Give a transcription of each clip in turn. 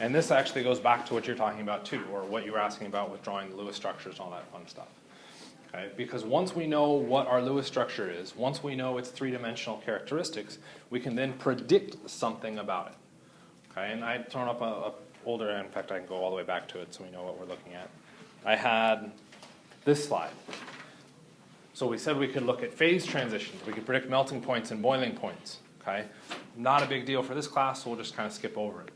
And this actually goes back to what you're talking about too, or what you were asking about with drawing the Lewis structures and all that fun stuff. Okay? Because once we know what our Lewis structure is, once we know its three-dimensional characteristics, we can then predict something about it. Okay? And I've thrown up a older, in fact I can go all the way back to it so we know what we're looking at. I had this slide. So we said we could look at phase transitions. We could predict melting points and boiling points. Okay? Not a big deal for this class, so we'll just kind of skip over it.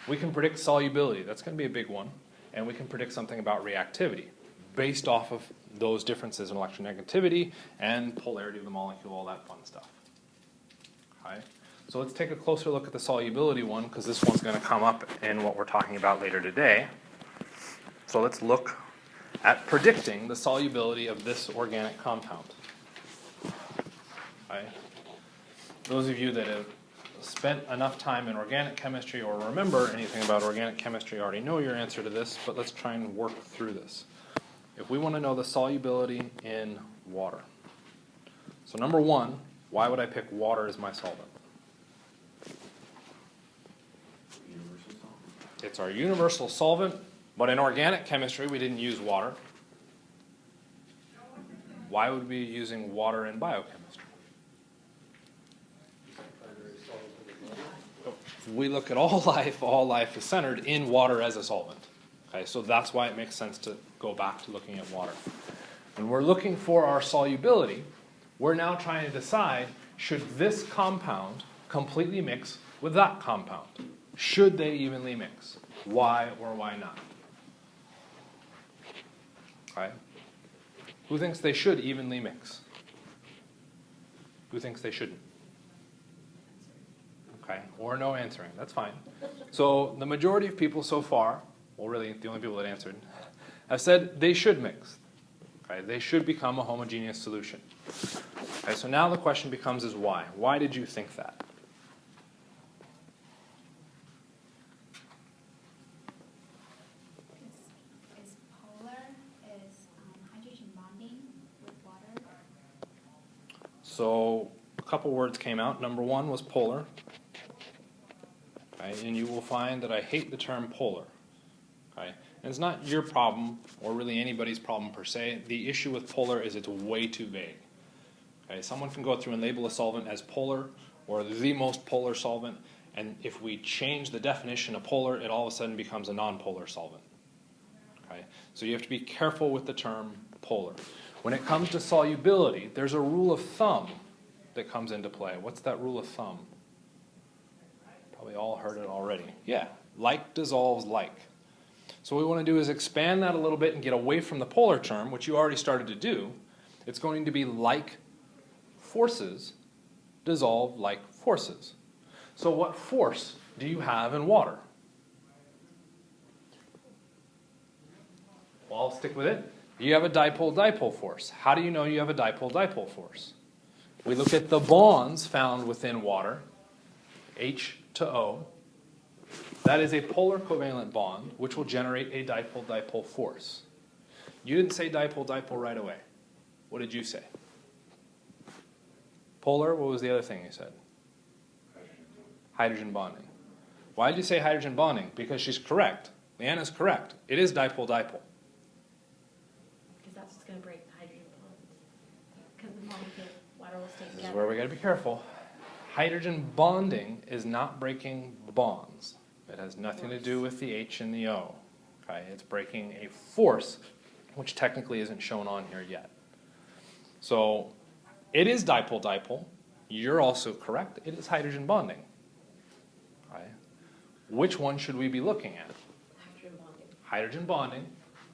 We can predict solubility. That's going to be a big one. And we can predict something about reactivity based off of those differences in electronegativity and polarity of the molecule, all that fun stuff. Okay? So let's take a closer look at the solubility one, because this one's going to come up in what we're talking about later today. So let's look at predicting the solubility of this organic compound. Okay? Those of you that have spent enough time in organic chemistry or remember anything about organic chemistry already know your answer to this, but let's try and work through this. If we want to know the solubility in water. So number one, why would I pick water as my solvent? It's our universal solvent, but in organic chemistry we didn't use water. Why would we be using water in biochemistry? We look at all life is centered in water as a solvent. Okay, so that's why it makes sense to go back to looking at water. When we're looking for our solubility, we're now trying to decide, should this compound completely mix with that compound? Should they evenly mix? Why or why not? Okay. Who thinks they should evenly mix? Who thinks they shouldn't? Okay, or no answering, that's fine. So the majority of people so far, well really the only people that answered, have said they should mix. Okay, they should become a homogeneous solution. Okay, so now the question becomes is why? Why did you think that? Is polar, is hydrogen bonding with water? So a couple words came out. Number one was polar. Okay, and you will find that I hate the term polar. Okay? And it's not your problem, or really anybody's problem per se. The issue with polar is it's way too vague. Okay? Someone can go through and label a solvent as polar, or the most polar solvent, and if we change the definition of polar, it all of a sudden becomes a non-polar solvent. Okay? So you have to be careful with the term polar. When it comes to solubility, there's a rule of thumb that comes into play. What's that rule of thumb? Probably all heard it already. Yeah, like dissolves like. So what we want to do is expand that a little bit and get away from the polar term, which you already started to do. It's going to be like forces dissolve like forces. So what force do you have in water? Well, I'll stick with it. You have a dipole-dipole force. How do you know you have a dipole-dipole force? We look at the bonds found within water, H to O. That is a polar covalent bond, which will generate a dipole-dipole force. You didn't say dipole-dipole right away. What did you say? Polar, what was the other thing you said? Hydrogen bonding. Why did you say hydrogen bonding? Because she's correct. Leanna's correct. It is dipole-dipole. Because that's just going to break the hydrogen bond. Because the molecule, water will stay together. This is where we got to be careful. Hydrogen bonding is not breaking bonds. It has nothing to do with the H and the O. Okay, it's breaking a force, which technically isn't shown on here yet. So it is dipole-dipole. You're also correct. It is hydrogen bonding. Okay. Which one should we be looking at? Hydrogen bonding. Hydrogen bonding,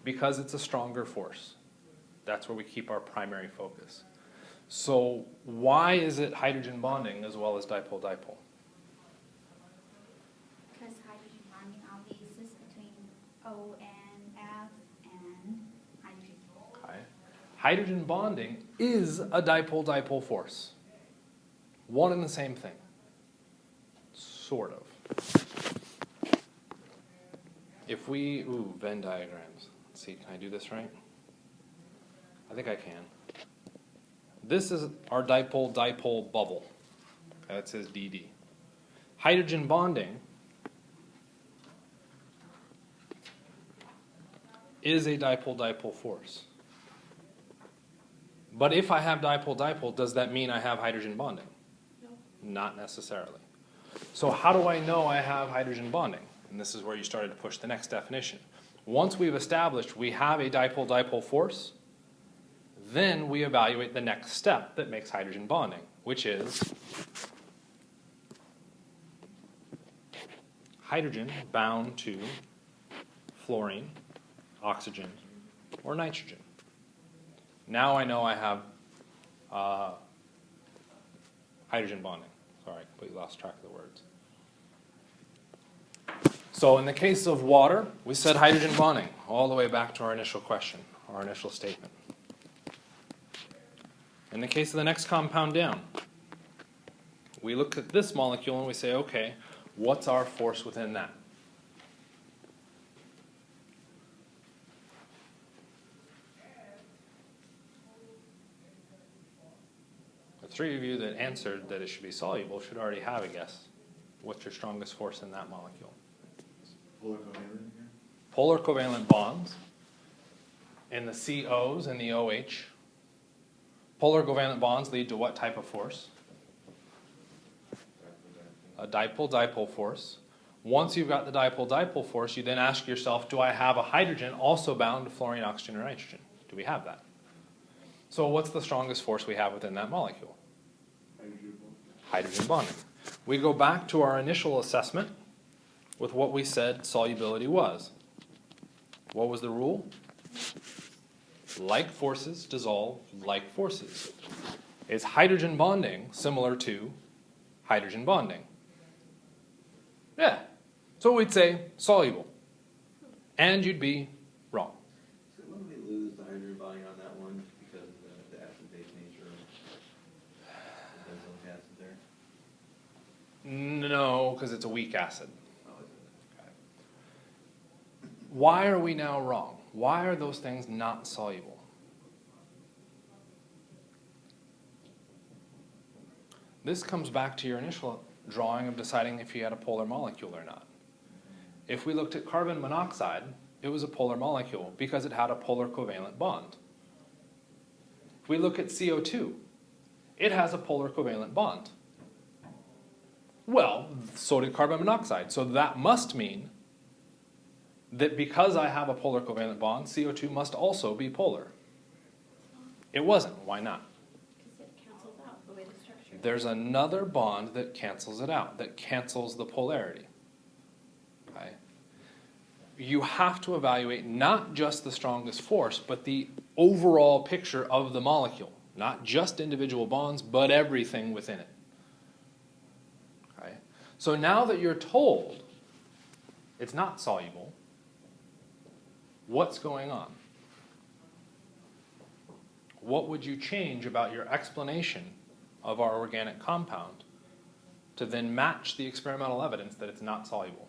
because it's a stronger force. That's where we keep our primary focus. So why is it hydrogen bonding as well as dipole-dipole? Because hydrogen bonding obviously is between O and F and hydrogen. Okay. Hydrogen bonding is a dipole-dipole force. One and the same thing. Sort of. If we, Venn diagrams. Let's see, can I do this right? I think I can. This is our dipole-dipole bubble. Okay, that says DD. Hydrogen bonding is a dipole-dipole force. But if I have dipole-dipole, does that mean I have hydrogen bonding? No. Not necessarily. So how do I know I have hydrogen bonding? And this is where you started to push the next definition. Once we've established we have a dipole-dipole force, then we evaluate the next step that makes hydrogen bonding, which is hydrogen bound to fluorine, oxygen, or nitrogen. Now I know I have hydrogen bonding. Sorry, I completely lost track of the words. So in the case of water, we said hydrogen bonding, all the way back to our initial question, our initial statement. In the case of the next compound down, we look at this molecule and we say, okay, what's our force within that? The three of you that answered that it should be soluble should already have a guess. What's your strongest force in that molecule? Polar covalent here? Polar covalent bonds in the COs and the OH. Polar covalent bonds lead to what type of force? A dipole-dipole force. Once you've got the dipole-dipole force, you then ask yourself, do I have a hydrogen also bound to fluorine, oxygen, or nitrogen? Do we have that? So what's the strongest force we have within that molecule? Hydrogen bonding. We go back to our initial assessment with what we said solubility was. What was the rule? Like forces dissolve like forces. Is hydrogen bonding similar to hydrogen bonding? Yeah. So we'd say soluble. And you'd be wrong. So when we lose the hydrogen bonding on that one because of the acid-base nature of the benzoic acid there? No, because it's a weak acid. Oh, is it? Why are we now wrong? Why are those things not soluble? This comes back to your initial drawing of deciding if you had a polar molecule or not. If we looked at carbon monoxide, it was a polar molecule because it had a polar covalent bond. If we look at CO2, it has a polar covalent bond. Well, so did carbon monoxide. So that must mean that because I have a polar covalent bond, CO2 must also be polar. It wasn't. Why not? Because it cancels out the way the structure. There's another bond that cancels it out, that cancels the polarity. Okay? You have to evaluate not just the strongest force, but the overall picture of the molecule. Not just individual bonds, but everything within it. Okay? So now that you're told it's not soluble, what's going on? What would you change about your explanation of our organic compound to then match the experimental evidence that it's not soluble?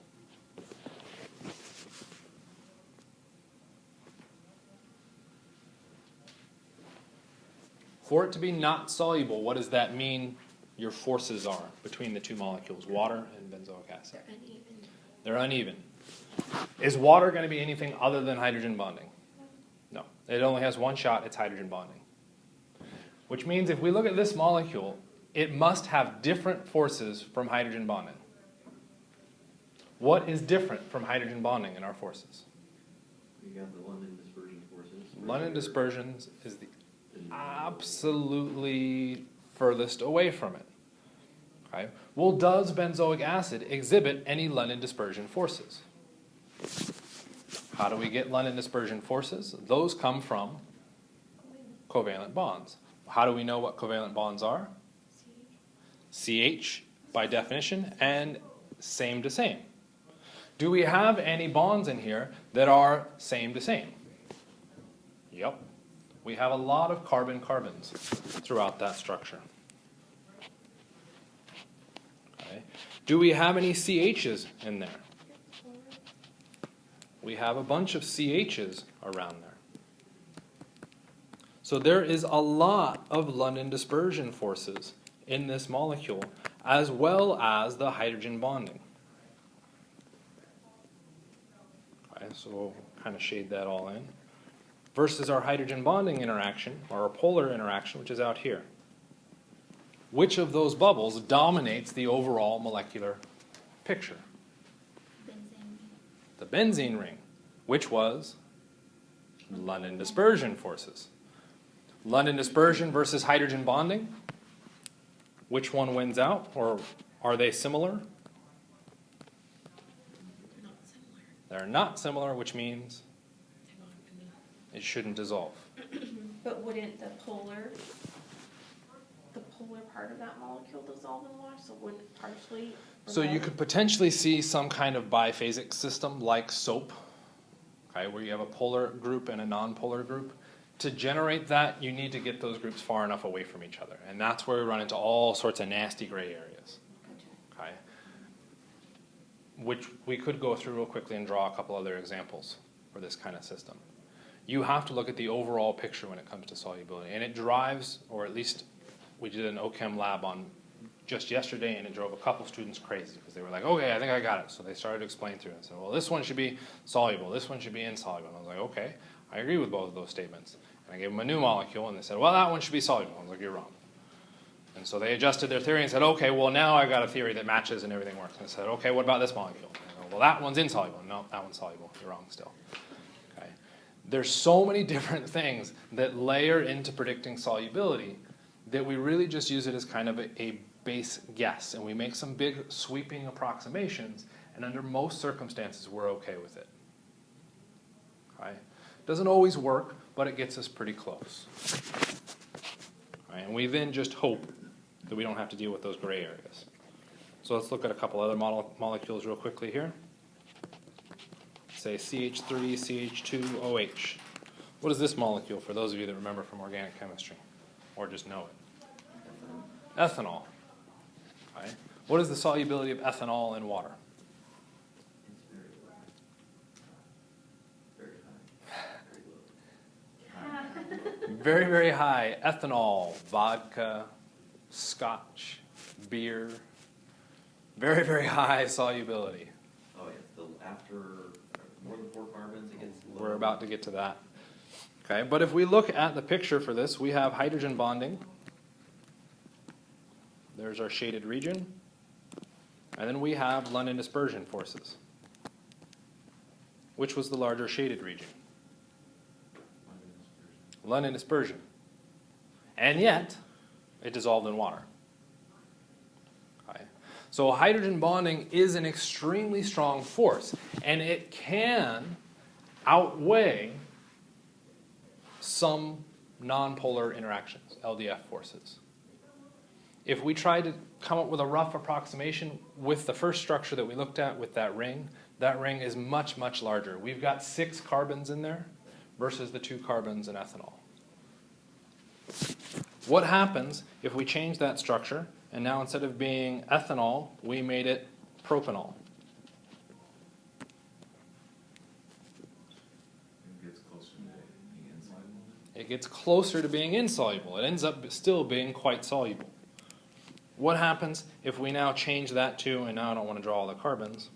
For it to be not soluble, what does that mean your forces are between the two molecules, water and benzoic acid? They're uneven. They're uneven. Is water going to be anything other than hydrogen bonding? No. It only has one shot, it's hydrogen bonding. Which means if we look at this molecule, it must have different forces from hydrogen bonding. What is different from hydrogen bonding in our forces? You got the London dispersion forces. London dispersion is the absolutely furthest away from it. Okay. Well, does benzoic acid exhibit any London dispersion forces? How do we get London dispersion forces? Those come from covalent bonds. How do we know what covalent bonds are? CH by definition, and same to same. Do we have any bonds in here that are same to same? Yep. We have a lot of carbon-carbons throughout that structure. Okay. Do we have any CHs in there? We have a bunch of CHs around there. So there is a lot of London dispersion forces in this molecule, as well as the hydrogen bonding. Okay, so we'll kind of shade that all in. Versus our hydrogen bonding interaction, or our polar interaction, which is out here. Which of those bubbles dominates the overall molecular picture? Benzene. The benzene ring, which was London dispersion forces. London dispersion versus hydrogen bonding. Which one wins out, or are they similar? Not similar. They're not similar, which means They're not gonna- it shouldn't dissolve. But wouldn't the polar part of that molecule dissolve in water, so would it partially? So you could potentially see some kind of biphasic system like soap, okay, where you have a polar group and a nonpolar group. To generate that, you need to get those groups far enough away from each other. And that's where we run into all sorts of nasty gray areas. Okay? Which we could go through real quickly and draw a couple other examples for this kind of system. You have to look at the overall picture when it comes to solubility. And it drives, or at least we did an OChem lab on just yesterday, and it drove a couple students crazy because they were like, okay, I think I got it. So they started to explain through it and said, well, this one should be soluble, this one should be insoluble. And I was like, okay, I agree with both of those statements. And I gave them a new molecule, and they said, well, that one should be soluble. I was like, you're wrong. And so they adjusted their theory and said, okay, well, now I've got a theory that matches and everything works. And I said, okay, what about this molecule? And I go, well, that one's insoluble. No, that one's soluble. You're wrong still. Okay. There's so many different things that layer into predicting solubility that we really just use it as kind of a base guess. And we make some big sweeping approximations, and under most circumstances, we're okay with it. Okay. Doesn't always work, but it gets us pretty close. Right, and we then just hope that we don't have to deal with those gray areas. So let's look at a couple other molecules real quickly here. Say CH3, CH2OH. What is this molecule for those of you that remember from organic chemistry or just know it? Ethanol. Okay. What is the solubility of ethanol in water? Very, very high. Ethanol, vodka, scotch, beer. Very, very high solubility. Oh, yeah, after more than 4 carbons, it gets lower. We're about to get to that. Okay, but if we look at the picture for this, we have hydrogen bonding. There's our shaded region. And then we have London dispersion forces. Which was the larger shaded region? London dispersion. And yet, it dissolved in water. Okay. So hydrogen bonding is an extremely strong force, and it can outweigh some nonpolar interactions, LDF forces. If we try to come up with a rough approximation with the first structure that we looked at with that ring is much, much larger. We've got 6 carbons in there versus the 2 carbons in ethanol. What happens if we change that structure, and now instead of being ethanol, we made it propanol? It gets closer to being insoluble. It ends up still being quite soluble. What happens if we now change that to, and now I don't want to draw all the carbons.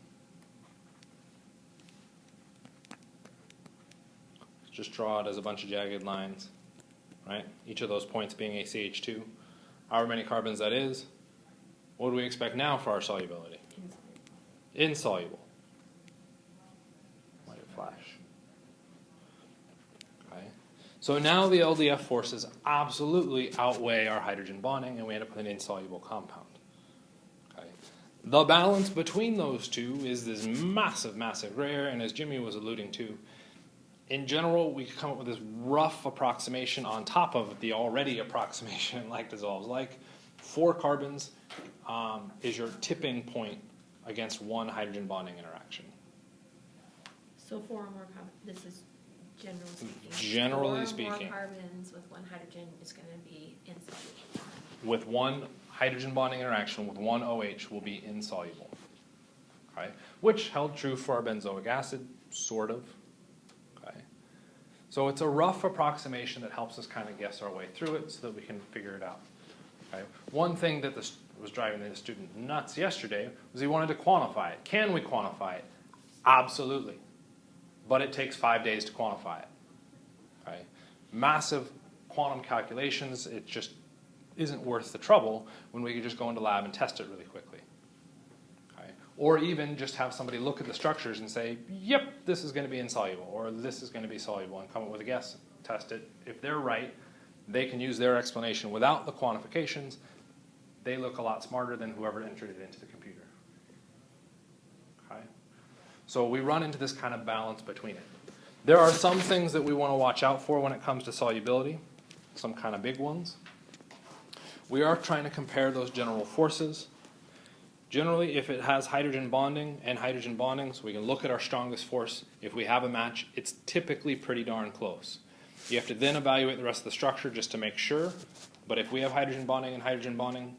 Just draw it as a bunch of jagged lines, right? Each of those points being a CH2. However many carbons that is, what do we expect now for our solubility? Insoluble. Let it flash. Okay. So now the LDF forces absolutely outweigh our hydrogen bonding, and we end up with an insoluble compound. Okay. The balance between those two is this massive, massive gray area, and as Jimmy was alluding to, in general, we come up with this rough approximation on top of the already approximation like dissolves. Like 4 carbons is your tipping point against 1 hydrogen bonding interaction. So 4 or more carbons, this is generally speaking. Generally 4 or speaking. more carbons with 1 hydrogen is going to be insoluble. With 1 hydrogen bonding interaction with 1 OH will be insoluble. Okay? Which held true for our benzoic acid, sort of. So it's a rough approximation that helps us kind of guess our way through it so that we can figure it out. Okay? One thing that was driving the student nuts yesterday was he wanted to quantify it. Can we quantify it? Absolutely. but it takes 5 days to quantify it. Okay? Massive quantum calculations, it just isn't worth the trouble when we could just go into lab and test it really quickly. Okay? Or even just have somebody look at the structures and say, yep, this is going to be insoluble, or this is going to be soluble, and come up with a guess, test it. If they're right, they can use their explanation without the quantifications. They look a lot smarter than whoever entered it into the computer. Okay? So we run into this kind of balance between it. There are some things that we want to watch out for when it comes to solubility, some kind of big ones. We are trying to compare those general forces. Generally, if it has hydrogen bonding and hydrogen bonding, so we can look at our strongest force. If we have a match, it's typically pretty darn close. You have to then evaluate the rest of the structure just to make sure. But if we have hydrogen bonding and hydrogen bonding,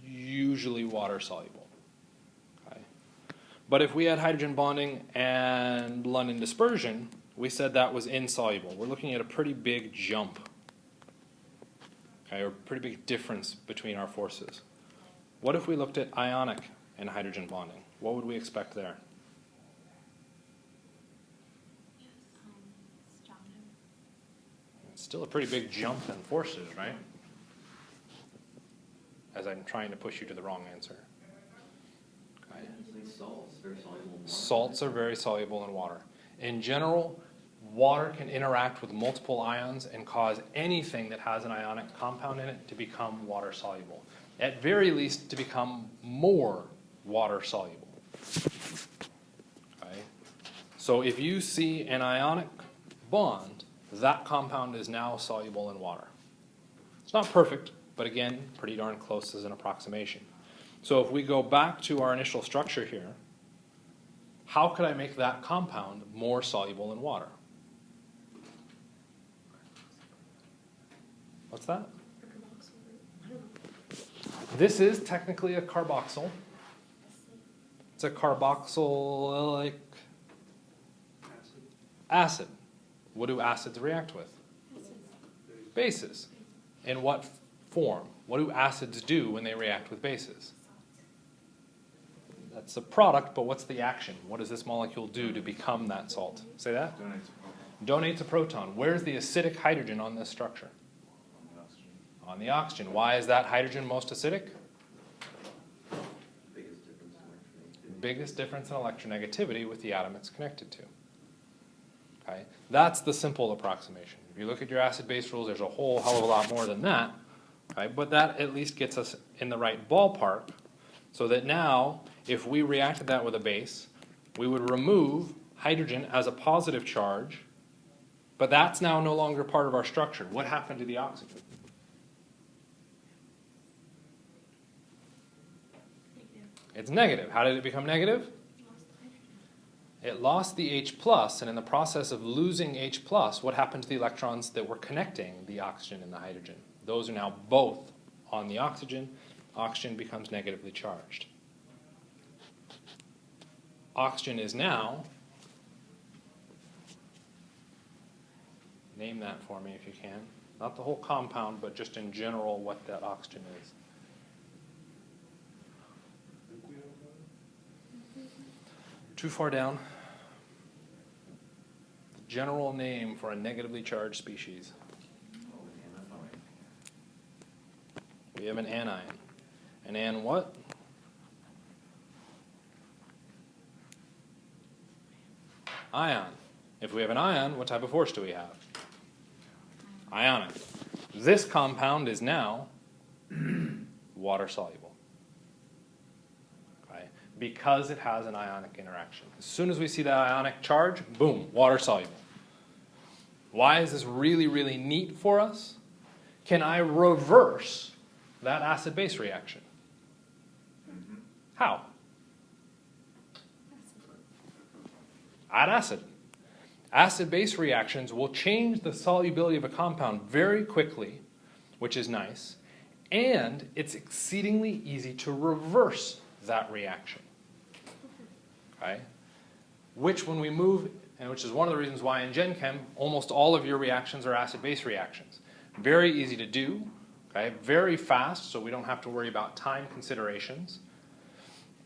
usually water soluble. Okay. But if we had hydrogen bonding and London dispersion, we said that was insoluble. We're looking at a pretty big jump. Okay, or a pretty big difference between our forces. What if we looked at ionic and hydrogen bonding? What would we expect there? Stronger. It's still a pretty big jump in forces, right? As I'm trying to push you to the wrong answer. Okay. Like salts, very soluble in water. Salts are very soluble in water. In general, water can interact with multiple ions and cause anything that has an ionic compound in it to become water soluble. At very least, to become more water soluble. Okay? So if you see an ionic bond, that compound is now soluble in water. It's not perfect, but again, pretty darn close as an approximation. So if we go back to our initial structure here, how could I make that compound more soluble in water? What's that? This is technically a carboxyl. It's a carboxylic acid. What do acids react with? Bases. In what form? What do acids do when they react with bases? That's a product, but what's the action? What does this molecule do to become that salt? Say that? Donates a proton. Where's the acidic hydrogen on this structure? On the oxygen. Why is that hydrogen most acidic? Biggest difference in electronegativity with the atom it's connected to. Okay? That's the simple approximation. If you look at your acid-base rules, there's a whole hell of a lot more than that. Okay? But that at least gets us in the right ballpark, so that now, if we reacted that with a base, we would remove hydrogen as a positive charge, but that's now no longer part of our structure. What happened to the oxygen? It's negative. How did it become negative? It lost the H+, and in the process of losing H+, what happened to the electrons that were connecting the oxygen and the hydrogen? Those are now both on the oxygen. Oxygen becomes negatively charged. Oxygen is now, name that for me if you can, not the whole compound, but just in general what that oxygen is. Too far down. The general name for a negatively charged species. We have an anion. An an what? Ion. If we have an ion, what type of force do we have? Ionic. This compound is now water soluble. Because it has an ionic interaction. As soon as we see that ionic charge, boom, water soluble. Why is this really, really neat for us? Can I reverse that acid-base reaction? How? Add acid. Acid-base reactions will change the solubility of a compound very quickly, which is nice, and it's exceedingly easy to reverse that reaction. Okay? Which when we move, and which is one of the reasons why in Gen Chem, almost all of your reactions are acid-base reactions. Very easy to do, okay? Very fast, so we don't have to worry about time considerations.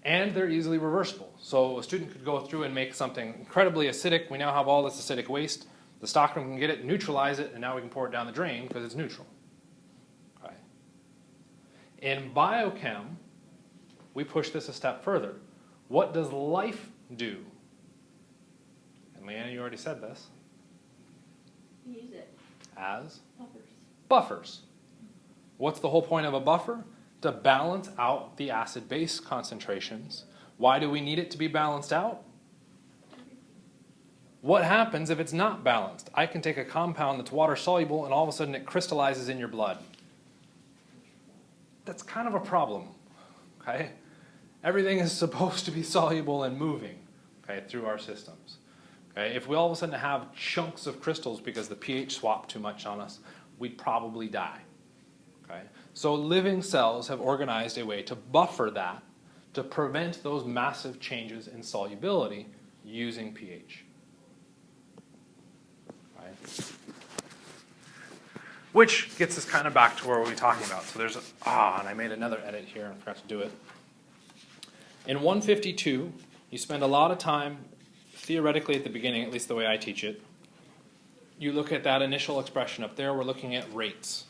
And they're easily reversible. So a student could go through and make something incredibly acidic. We now have all this acidic waste. The stockroom can get it, neutralize it, and now we can pour it down the drain because it's neutral. Okay. In biochem, we push this a step further. What does life do? And Leanna, you already said this. Use it. As? Buffers. Buffers. What's the whole point of a buffer? To balance out the acid-base concentrations. Why do we need it to be balanced out? What happens if it's not balanced? I can take a compound that's water-soluble and all of a sudden it crystallizes in your blood. That's kind of a problem, okay? Everything is supposed to be soluble and moving, okay, through our systems. Okay? If we all of a sudden have chunks of crystals because the pH swapped too much on us, we'd probably die. Okay? So living cells have organized a way to buffer that, to prevent those massive changes in solubility using pH. Right? Which gets us kind of back to where we were talking about. So there's, and I made another edit here and forgot to do it. In 152, you spend a lot of time, theoretically at the beginning, at least the way I teach it, you look at that initial expression up there, we're looking at rates.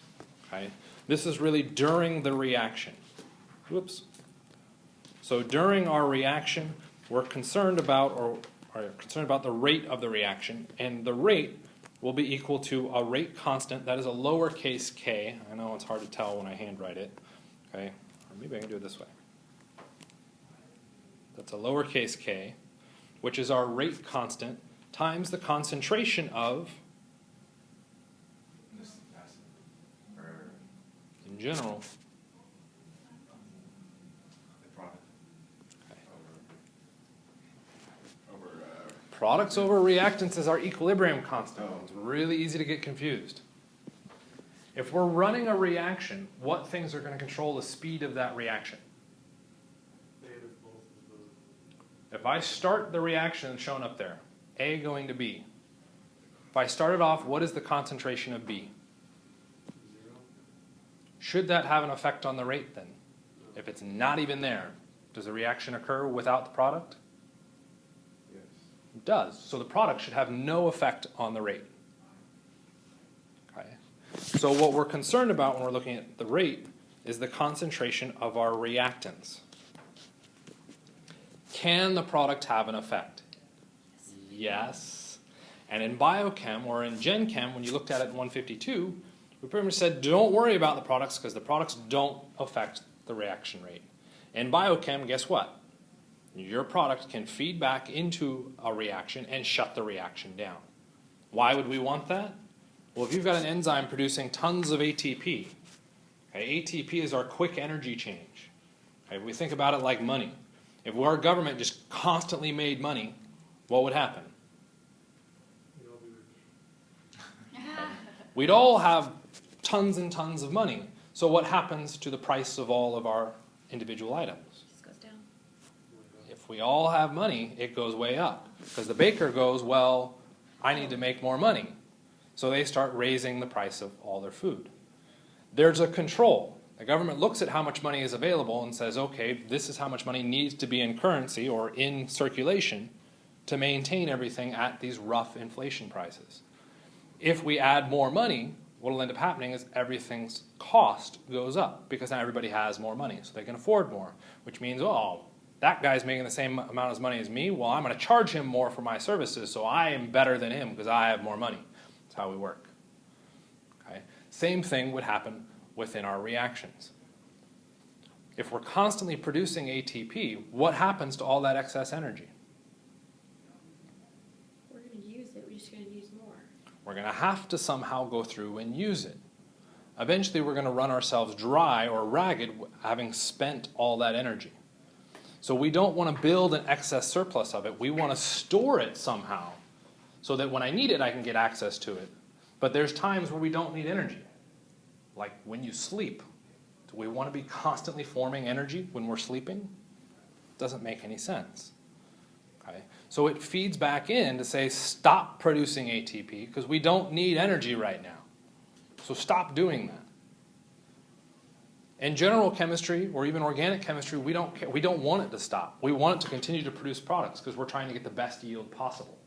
Okay? This is really during the reaction. Whoops. So during our reaction, we're concerned about, or are concerned about the rate of the reaction, and the rate will be equal to a rate constant that is a lowercase k. I know it's hard to tell when I handwrite it. Okay? Or maybe I can do it this way. That's a lowercase k, which is our rate constant, times the concentration of, in general, products over reactants is our equilibrium constant. It's really easy to get confused. If we're running a reaction, what things are going to control the speed of that reaction? If I start the reaction shown up there, A going to B. If I start it off, what is the concentration of B? 0. Should that have an effect on the rate then? If it's not even there, does the reaction occur without the product? Yes. It does. So the product should have no effect on the rate. Okay. So what we're concerned about when we're looking at the rate is the concentration of our reactants. Can the product have an effect? Yes. And in biochem or in gen chem, when you looked at it in 152, we pretty much said don't worry about the products because the products don't affect the reaction rate. In biochem, guess what? Your product can feed back into a reaction and shut the reaction down. Why would we want that? Well, if you've got an enzyme producing tons of ATP, okay, ATP is our quick energy change. Okay, we think about it like money. If our government just constantly made money, what would happen? We'd all be rich. We'd all have tons and tons of money. So what happens to the price of all of our individual items? It just goes down. If we all have money, it goes way up. Because the baker goes, well, I need to make more money. So they start raising the price of all their food. There's a control. The government looks at how much money is available and says, okay, this is how much money needs to be in currency or in circulation to maintain everything at these rough inflation prices. If we add more money, what will end up happening is everything's cost goes up because now everybody has more money, so they can afford more, which means, oh, that guy's making the same amount of money as me, well, I'm going to charge him more for my services, so I am better than him because I have more money. That's how we work. Okay? Same thing would happen within our reactions. If we're constantly producing ATP, what happens to all that excess energy? We're going to use it. We're just going to use more. We're going to have to somehow go through and use it. Eventually, we're going to run ourselves dry or ragged having spent all that energy. So we don't want to build an excess surplus of it. We want to store it somehow so that when I need it, I can get access to it. But there's times where we don't need energy. Like when you sleep. Do we want to be constantly forming energy when we're sleeping? Doesn't make any sense. Okay? So it feeds back in to say stop producing ATP because we don't need energy right now. So stop doing that. In general chemistry or even organic chemistry, we don't want it to stop. We want it to continue to produce products because we're trying to get the best yield possible.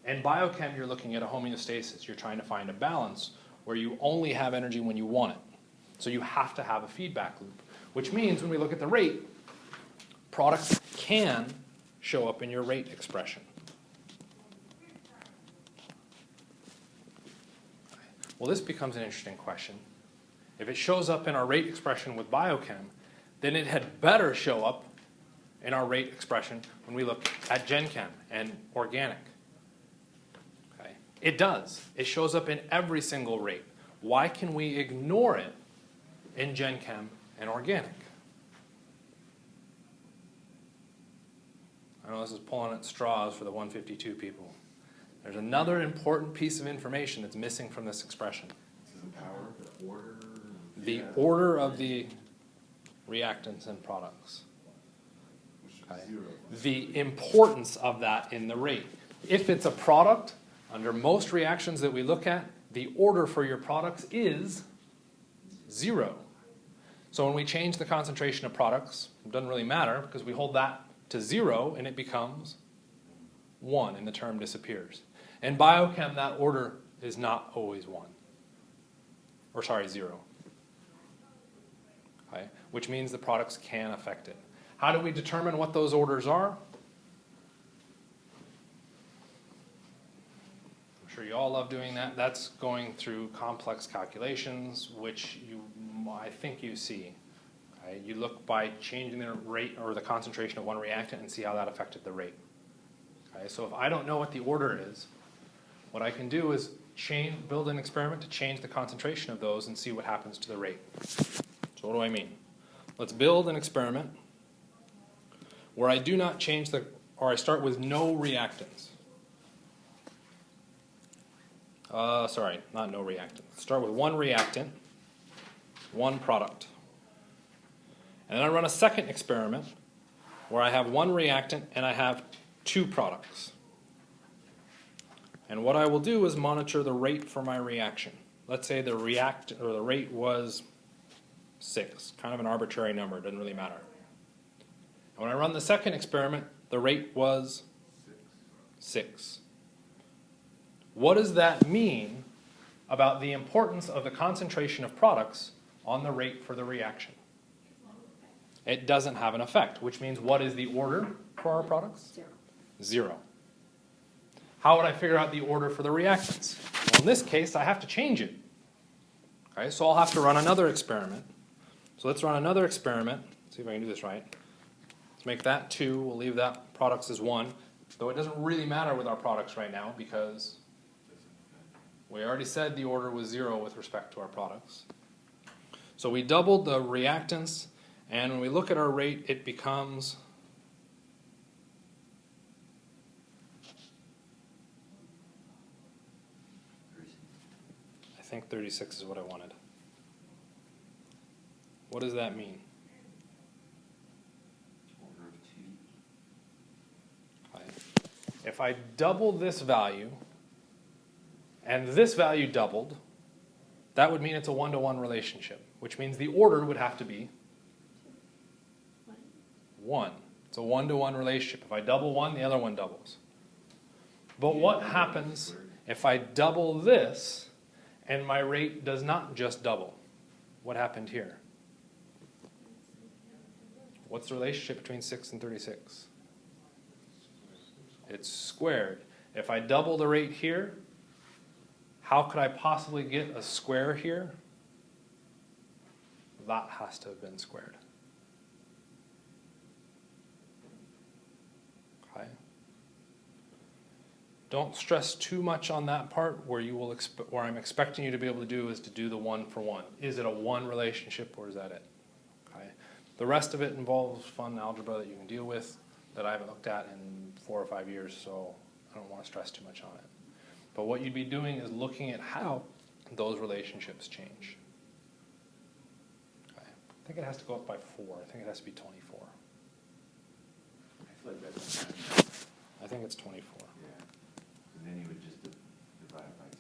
In biochem, you're looking at a homeostasis. You're trying to find a balance where you only have energy when you want it. So you have to have a feedback loop, which means when we look at the rate, products can show up in your rate expression. Well, this becomes an interesting question. If it shows up in our rate expression with biochem, then it had better show up in our rate expression when we look at gen chem and organic. Okay? It does. It shows up in every single rate. Why can we ignore it in gen chem and organic? I know this is pulling at straws for the 152 people. There's another important piece of information that's missing from this expression. This is the power, the order. The order of the reactants and products. Okay. The importance of that in the rate. If it's a product, under most reactions that we look at, the order for your products is 0. So when we change the concentration of products, it doesn't really matter because we hold that to 0 and it becomes 1 and the term disappears. In biochem, that order is not always 1. Or sorry, 0. Okay? Which means the products can affect it. How do we determine what those orders are? I'm sure you all love doing that. That's going through complex calculations, which I think you see. Okay? You look by changing the rate or the concentration of one reactant and see how that affected the rate. Okay? So if I don't know what the order is, what I can do is build an experiment to change the concentration of those and see what happens to the rate. So what do I mean? Let's build an experiment where I do not change or I start with no reactants. Sorry, not no reactants. Start with one reactant, one product. And then I run a second experiment where I have one reactant and I have 2 products. And what I will do is monitor the rate for my reaction. Let's say the rate was 6, kind of an arbitrary number, it doesn't really matter. And when I run the second experiment, the rate was 6. What does that mean about the importance of the concentration of products on the rate for the reaction? It doesn't have an effect, which means what is the order for our products? 0. How would I figure out the order for the reactants? Well, in this case, I have to change it. Okay, so I'll have to run another experiment. So let's run another experiment. See if I can do this right. Let's make that 2. We'll leave that products as 1. Though it doesn't really matter with our products right now because we already said the order was 0 with respect to our products. So we doubled the reactants, and when we look at our rate, it becomes I think 36 is what I wanted. What does that mean? Order of 2. Okay. If I double this value, and this value doubled, that would mean it's a 1-to-1 relationship, which means the order would have to be 1. It's a 1-to-1 relationship. If I double one, the other one doubles. But what happens if I double this and my rate does not just double? What happened here? What's the relationship between 6 and 36? It's squared. If I double the rate here, how could I possibly get a square here? That has to have been squared. Okay. Don't stress too much on that part. Where I'm expecting you to be able to do is to do the 1-for-1. Is it a 1 relationship or is that it? Okay. The rest of it involves fun algebra that you can deal with that I haven't looked at in 4 or 5 years, so I don't want to stress too much on it. But what you'd be doing is looking at how those relationships change. Okay. I think it has to go up by 4. I think it has to be 24. I feel like that's I think it's 24. yeah. And then you would just divide it by 2.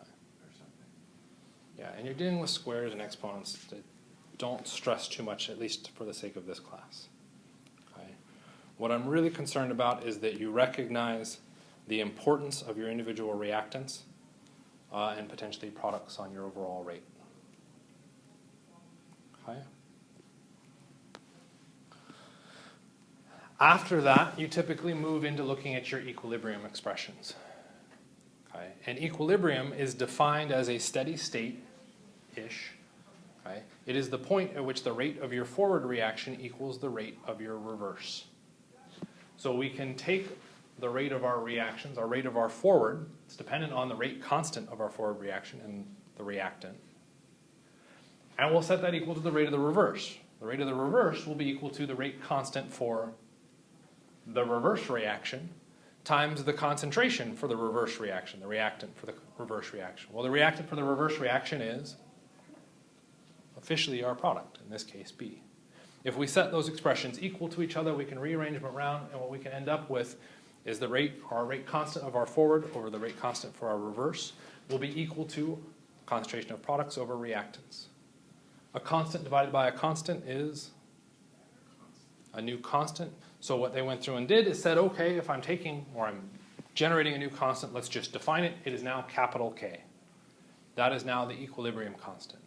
Or something. Yeah, And you're dealing with squares and exponents that don't stress too much, at least for the sake of this class. Okay? What I'm really concerned about is that you recognize the importance of your individual reactants and potentially products on your overall rate. Okay? After that, you typically move into looking at your equilibrium expressions. Okay? And equilibrium is defined as a steady state-ish. Okay? It is the point at which the rate of your forward reaction equals the rate of your reverse. So we can take the rate of our reactions, our rate of our forward, it's dependent on the rate constant of our forward reaction and the reactant, and we'll set that equal to the rate of the reverse. The rate of the reverse will be equal to the rate constant for the reverse reaction times the concentration for the reverse reaction, the reactant for the reverse reaction. Well, the reactant for the reverse reaction is officially our product, in this case B. If we set those expressions equal to each other, we can rearrange them around, and what we can end up with is the rate, our rate constant of our forward over the rate constant for our reverse will be equal to concentration of products over reactants. A constant divided by a constant is a new constant. So what they went through and did is said, okay, if I'm taking, or I'm generating a new constant, let's just define it. It is now capital K. That is now the equilibrium constant.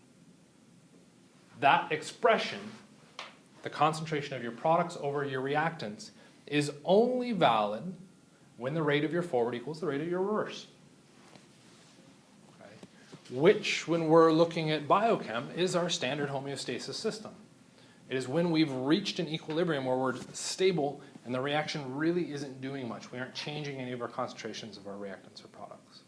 That expression, the concentration of your products over your reactants, is only valid when the rate of your forward equals the rate of your reverse. Okay. Which, when we're looking at biochem, is our standard homeostasis system. It is when we've reached an equilibrium where we're stable and the reaction really isn't doing much. We aren't changing any of our concentrations of our reactants or products.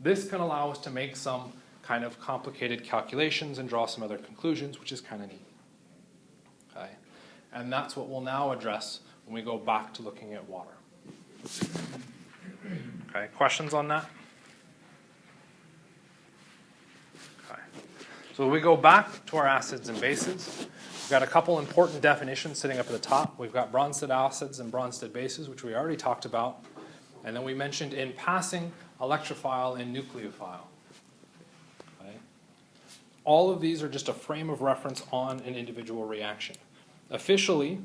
This can allow us to make some kind of complicated calculations and draw some other conclusions, which is kind of neat. Okay. And that's what we'll now address when we go back to looking at water. Okay, questions on that? Okay. So we go back to our acids and bases. We've got a couple important definitions sitting up at the top. We've got Bronsted acids and Bronsted bases, which we already talked about. And then we mentioned in passing electrophile and nucleophile. Okay. All of these are just a frame of reference on an individual reaction. Officially,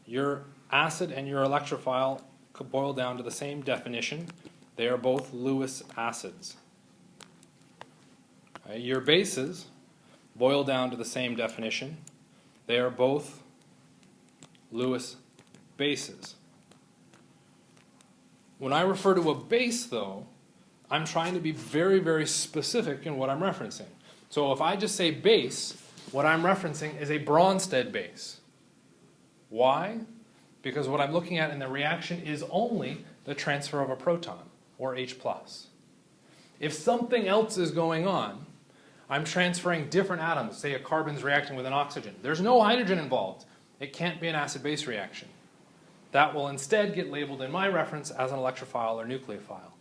your acid and your electrophile could boil down to the same definition. They are both Lewis acids. Okay. Your bases boil down to the same definition. They are both Lewis bases. When I refer to a base, though, I'm trying to be very, very specific in what I'm referencing. So if I just say base, what I'm referencing is a Bronsted base. Why? Because what I'm looking at in the reaction is only the transfer of a proton, or H+. If something else is going on, I'm transferring different atoms. Say a carbon's reacting with an oxygen. There's no hydrogen involved. It can't be an acid-base reaction. That will instead get labeled in my reference as an electrophile or nucleophile.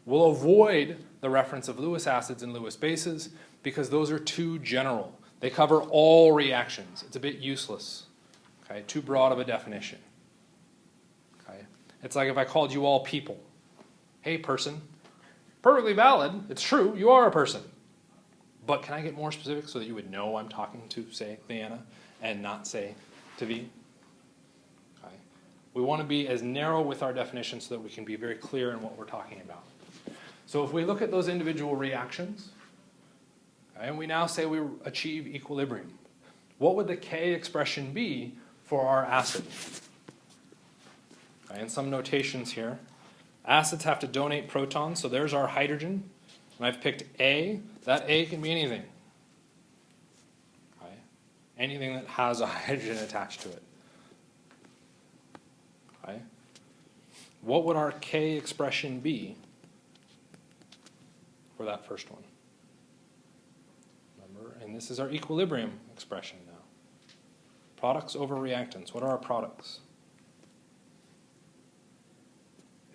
We'll avoid the reference of Lewis acids and Lewis bases because those are too general. They cover all reactions. It's a bit useless. Okay, too broad of a definition. Okay, it's like if I called you all people. Hey, person. Perfectly valid. It's true. You are a person. But can I get more specific so that you would know I'm talking to, say, Leanna, and not, say, to V? Okay. We want to be as narrow with our definition so that we can be very clear in what we're talking about. So if we look at those individual reactions, okay, and we now say we achieve equilibrium, what would the K expression be for our acid? Okay, and some notations here. Acids have to donate protons, so there's our hydrogen. And I've picked A. That A can be anything. Okay? Anything that has a hydrogen attached to it. Okay? What would our K expression be for that first one? Remember, and this is our equilibrium expression now. Products over reactants. What are our products?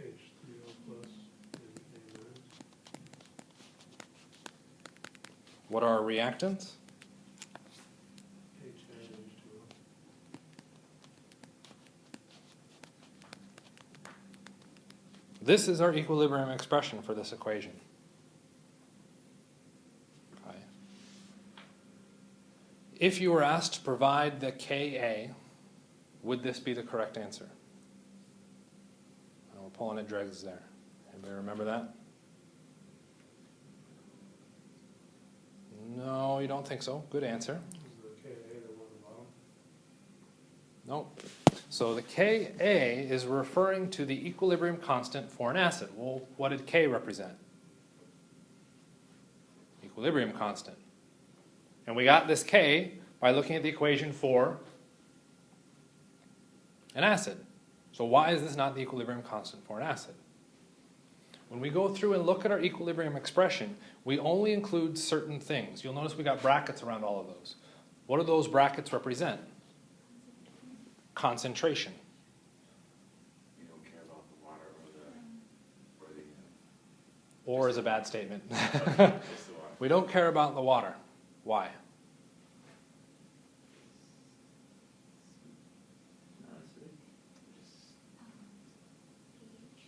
H3O plus and A minus. What are our reactants? H and H2O. This is our equilibrium expression for this equation. If you were asked to provide the Ka, would this be the correct answer? And we're pulling at dregs there. Anybody remember that? No, you don't think so. Good answer. Is the Ka the one at the bottom? Nope. So the Ka is referring to the equilibrium constant for an acid. Well, what did K represent? Equilibrium constant. And we got this K by looking at the equation for an acid. So why is this not the equilibrium constant for an acid? When we go through and look at our equilibrium expression, we only include certain things. You'll notice we got brackets around all of those. What do those brackets represent? Concentration. You don't care about the water or the Or is a bad statement. just the water. We don't care about the water. Why? Not acidic. pH,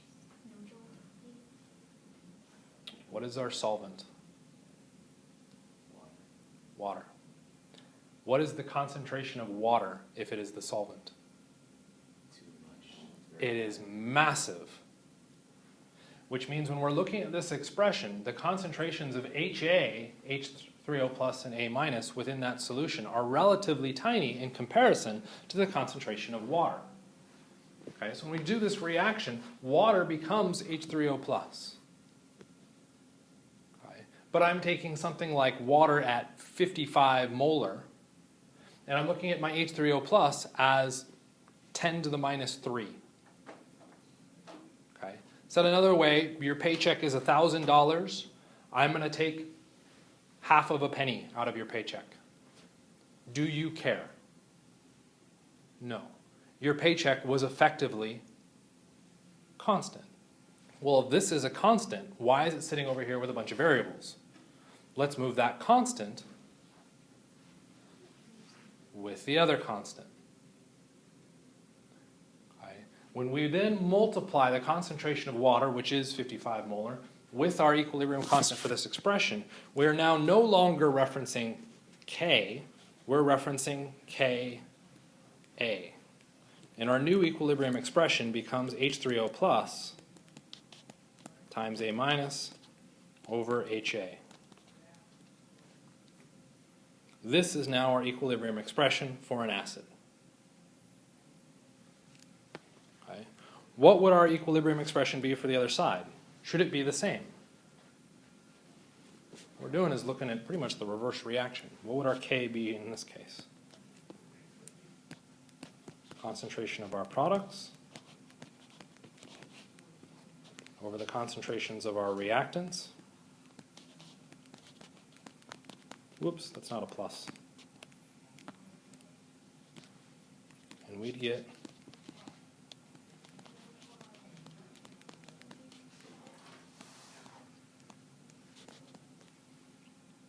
neutral pH. What is our solvent? Water. What is the concentration of water if it is the solvent? Too much. It is massive. Which means when we're looking at this expression, the concentrations of HA, H3O plus and A minus within that solution are relatively tiny in comparison to the concentration of water. Okay, so when we do this reaction, water becomes H3O plus. Okay, but I'm taking something like water at 55 molar, and I'm looking at my H3O plus as 10 to the minus 3. Okay. Said another way, your paycheck is $1,000. I'm going to take half of a penny out of your paycheck. Do you care? No. Your paycheck was effectively constant. Well, if this is a constant, why is it sitting over here with a bunch of variables? Let's move that constant with the other constant. Okay. When we then multiply the concentration of water, which is 55 molar, with our equilibrium constant for this expression, we are now no longer referencing K, we're referencing Ka. And our new equilibrium expression becomes H3O plus times A minus over HA. This is now our equilibrium expression for an acid. Okay. What would our equilibrium expression be for the other side? Should it be the same? What we're doing is looking at pretty much the reverse reaction. What would our K be in this case? Concentration of our products over the concentrations of our reactants. Whoops, that's not a plus. And we'd get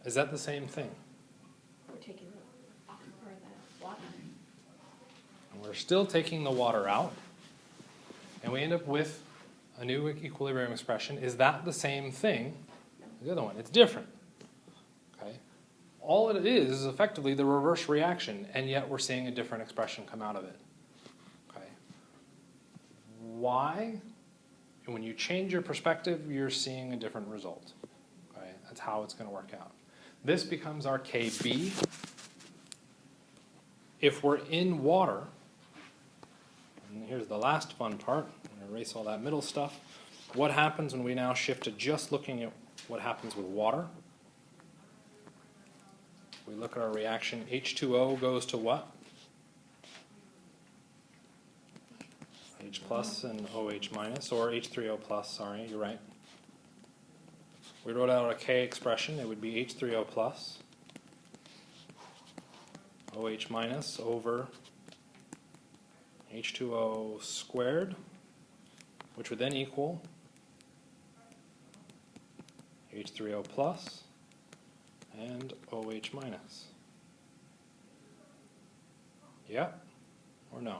is that the same thing? We're taking the, or the water. And we're still taking the water out, and we end up with a new equilibrium expression. Is that the same thing as the other one? It's different. Okay. All it is effectively the reverse reaction, and yet we're seeing a different expression come out of it. Okay. Why? And when you change your perspective, you're seeing a different result. Okay. That's how it's going to work out. This becomes our Kb. If we're in water, and here's the last fun part, I'm going to erase all that middle stuff. What happens when we now shift to just looking at what happens with water? We look at our reaction, H2O goes to what? H plus and OH minus, or H3O plus, sorry, you're right. We wrote out a K expression, it would be H3O plus, OH minus over H2O squared, which would then equal H3O plus and OH minus. Yeah or no?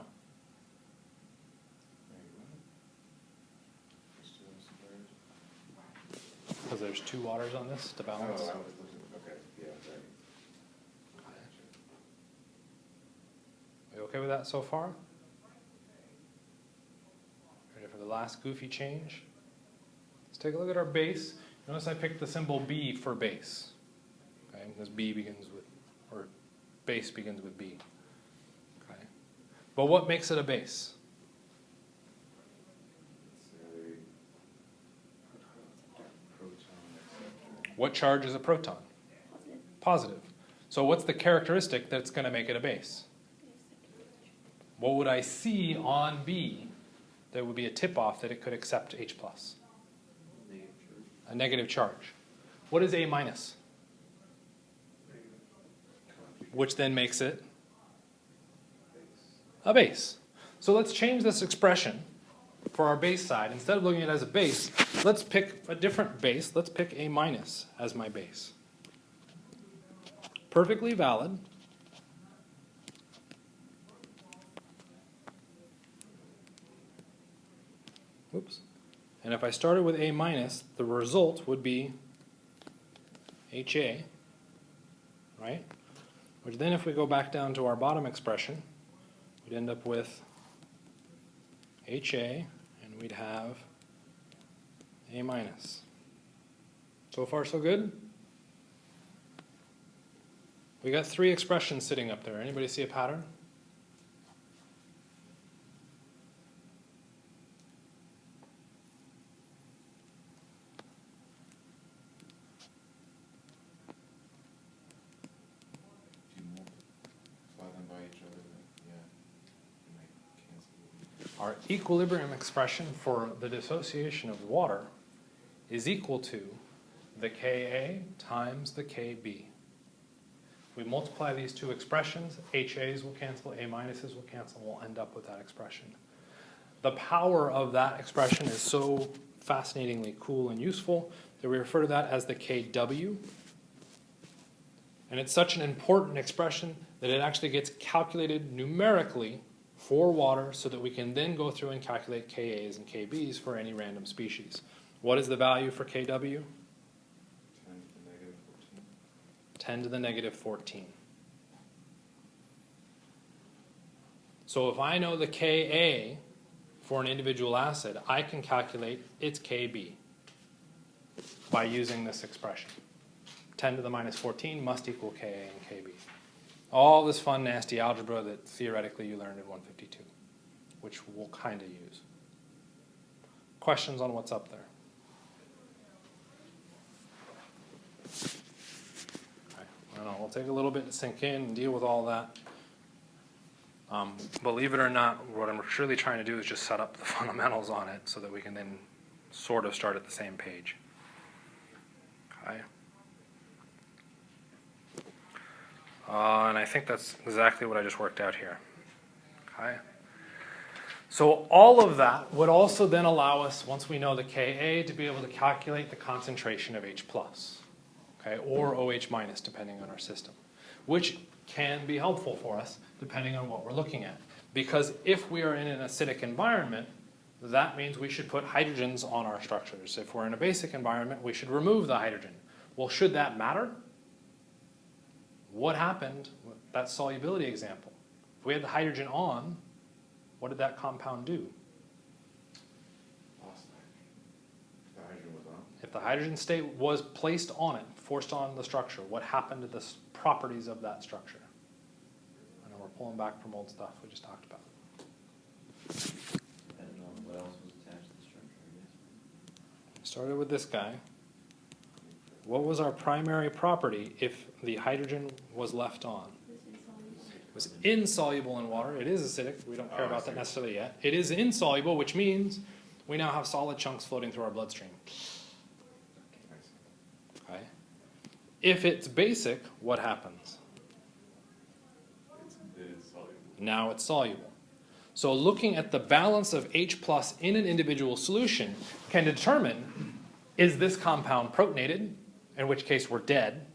Because there's two waters on this to balance. Oh, I was looking, okay, yeah, sorry. okay with that so far? Ready for the last goofy change? Let's take a look at our base. Notice I picked the symbol B for base. Okay, because B begins with, or base begins with B. Okay. But what makes it a base? It's a proton acceptor. What charge is a proton? Positive. So what's the characteristic that's going to make it a base? What would I see on B that would be a tip-off that it could accept H+? Negative charge. A negative charge. What is A minus? Which then makes it a base. So let's change this expression for our base side. Instead of looking at it as a base, let's pick a different base. Let's pick A minus as my base. Perfectly valid. Oops. And if I started with A minus, the result would be HA, right? Which then if we go back down to our bottom expression, we'd end up with HA, and we'd have A minus. So far so good? We got 3 expressions sitting up there. Anybody see a pattern? If you multiply them by each other, then yeah, you might cancel. Our equilibrium expression for the dissociation of water is equal to the Ka times the Kb. We multiply these two expressions, HAs will cancel, A minuses will cancel, we'll end up with that expression. The power of that expression is so fascinatingly cool and useful that we refer to that as the Kw. And it's such an important expression that it actually gets calculated numerically for water so that we can then go through and calculate Kas and Kbs for any random species. What is the value for Kw? 10 to the negative 14. So if I know the Ka for an individual acid, I can calculate its Kb by using this expression. 10 to the minus 14 must equal Ka and Kb. All this fun, nasty algebra that theoretically you learned in 152, which we'll kind of use. Questions on what's up there? I don't know, we'll take a little bit to sink in and deal with all that. Believe it or not, what I'm really trying to do is just set up the fundamentals on it so that we can then sort of start at the same page. Okay. And I think that's exactly what I just worked out here. Okay. So all of that would also then allow us, once we know the Ka, to be able to calculate the concentration of H+. Okay, or OH minus, depending on our system, which can be helpful for us depending on what we're looking at. Because if we are in an acidic environment, that means we should put hydrogens on our structures. If we're in a basic environment, we should remove the hydrogen. Well, should that matter? What happened with that solubility example? If we had the hydrogen on, what did that compound do? Lost nitrogen. The hydrogen was on. If the hydrogen state was placed on it, forced on the structure, what happened to the properties of that structure? I know we're pulling back from old stuff we just talked about. I don't know what else was attached to the structure, I guess. Started with this guy. What was our primary property if the hydrogen was left on? It was insoluble in water. It is acidic. We don't care about that necessarily yet. It is insoluble, which means we now have solid chunks floating through our bloodstream. Okay. If it's basic, what happens? It's soluble. Now it's soluble. So looking at the balance of H plus in an individual solution can determine, is this compound protonated, in which case we're dead,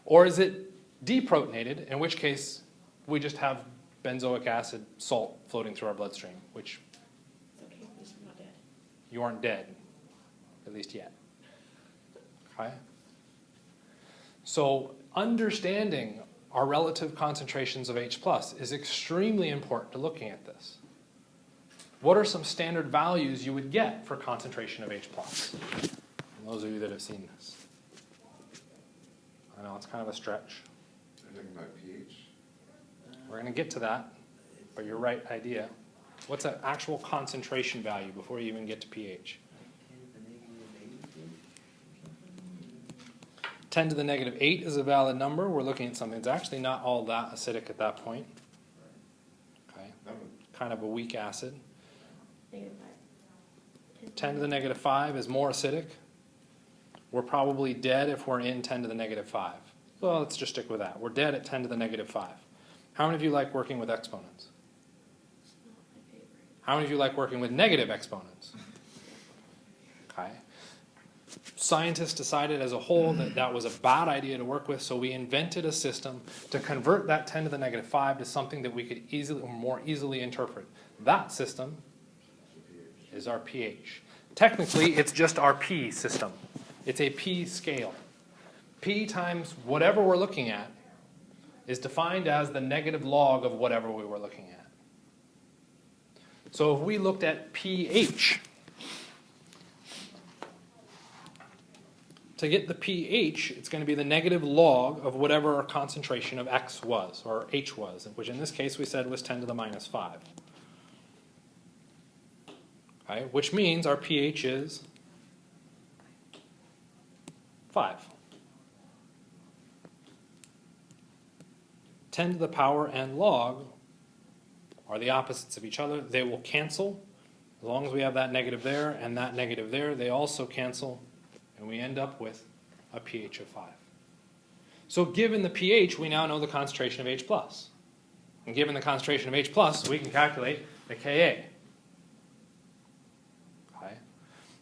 or is it deprotonated, in which case we just have benzoic acid salt floating through our bloodstream, which It's okay, at least we're not dead. you aren't dead, at least yet. Okay? So understanding our relative concentrations of H plus is extremely important to looking at this. What are some standard values you would get for concentration of H plus? And those of you that have seen this. I know it's kind of a stretch. They're talking about pH. We're going to get to that, but you're right idea. What's an actual concentration value before you even get to pH? 10 to the negative 8 is a valid number. We're looking at something that's actually not all that acidic at that point. Okay, kind of a weak acid. -5. 10 to the negative 5 is more acidic. We're probably dead if we're in 10 to the negative 5. Well, let's just stick with that. We're dead at 10 to the negative 5. How many of you like working with exponents? It's not my favorite. How many of you like working with negative exponents? Okay. Scientists decided as a whole that that was a bad idea to work with, so we invented a system to convert that 10 to the negative 5 to something that we could easily or more easily interpret. That system is our pH. Technically, it's just our P system. It's a P scale. P times whatever we're looking at is defined as the negative log of whatever we were looking at. So if we looked at pH, to get the pH, it's going to be the negative log of whatever our concentration of X was, or H was, which in this case we said was 10 to the minus 5. Okay, which means our pH is 5. 10 to the power and log are the opposites of each other. They will cancel. As long as we have that negative there and that negative there, they also cancel, and we end up with a pH of 5. So given the pH, we now know the concentration of H+. And given the concentration of H+, we can calculate the Ka. Okay?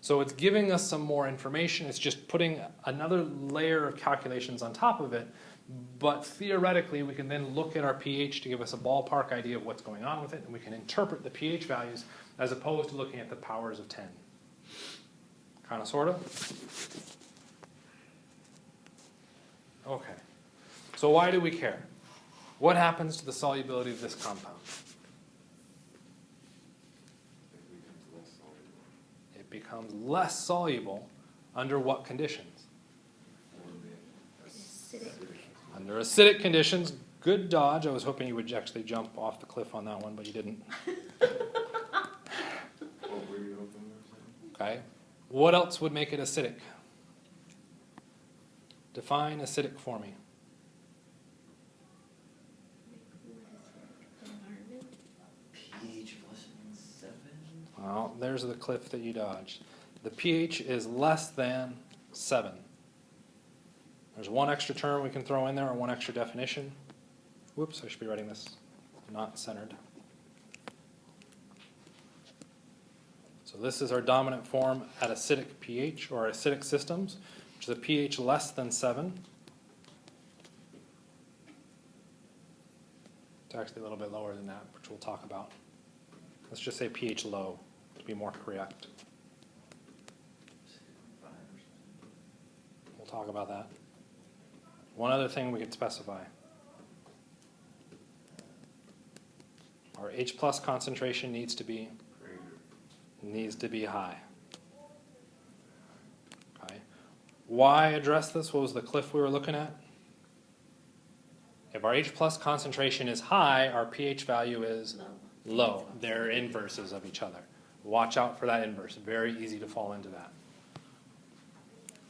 So it's giving us some more information. It's just putting another layer of calculations on top of it. But theoretically, we can then look at our pH to give us a ballpark idea of what's going on with it, and we can interpret the pH values as opposed to looking at the powers of 10. Kind of, sort of? Okay. So why do we care? What happens to the solubility of this compound? It becomes less soluble under what conditions? Acidic. Under acidic conditions. Good dodge. I was hoping you would actually jump off the cliff on that one, but you didn't. What were you hoping we were saying? Okay. What else would make it acidic? Define acidic for me. Environment. pH less than 7? Well, there's the cliff that you dodged. The pH is less than 7. There's one extra term we can throw in there, or one extra definition. Whoops, I should be writing this not centered. So this is our dominant form at acidic pH, or acidic systems, which is a pH less than 7. It's actually a little bit lower than that, which we'll talk about. Let's just say pH low to be more correct. 5 or something. We'll talk about that. One other thing we could specify. Our H plus concentration needs to be high. Okay. Why address this? What was the cliff we were looking at? If our H plus concentration is high, our pH value is low. They're inverses of each other. Watch out for that inverse. Very easy to fall into that.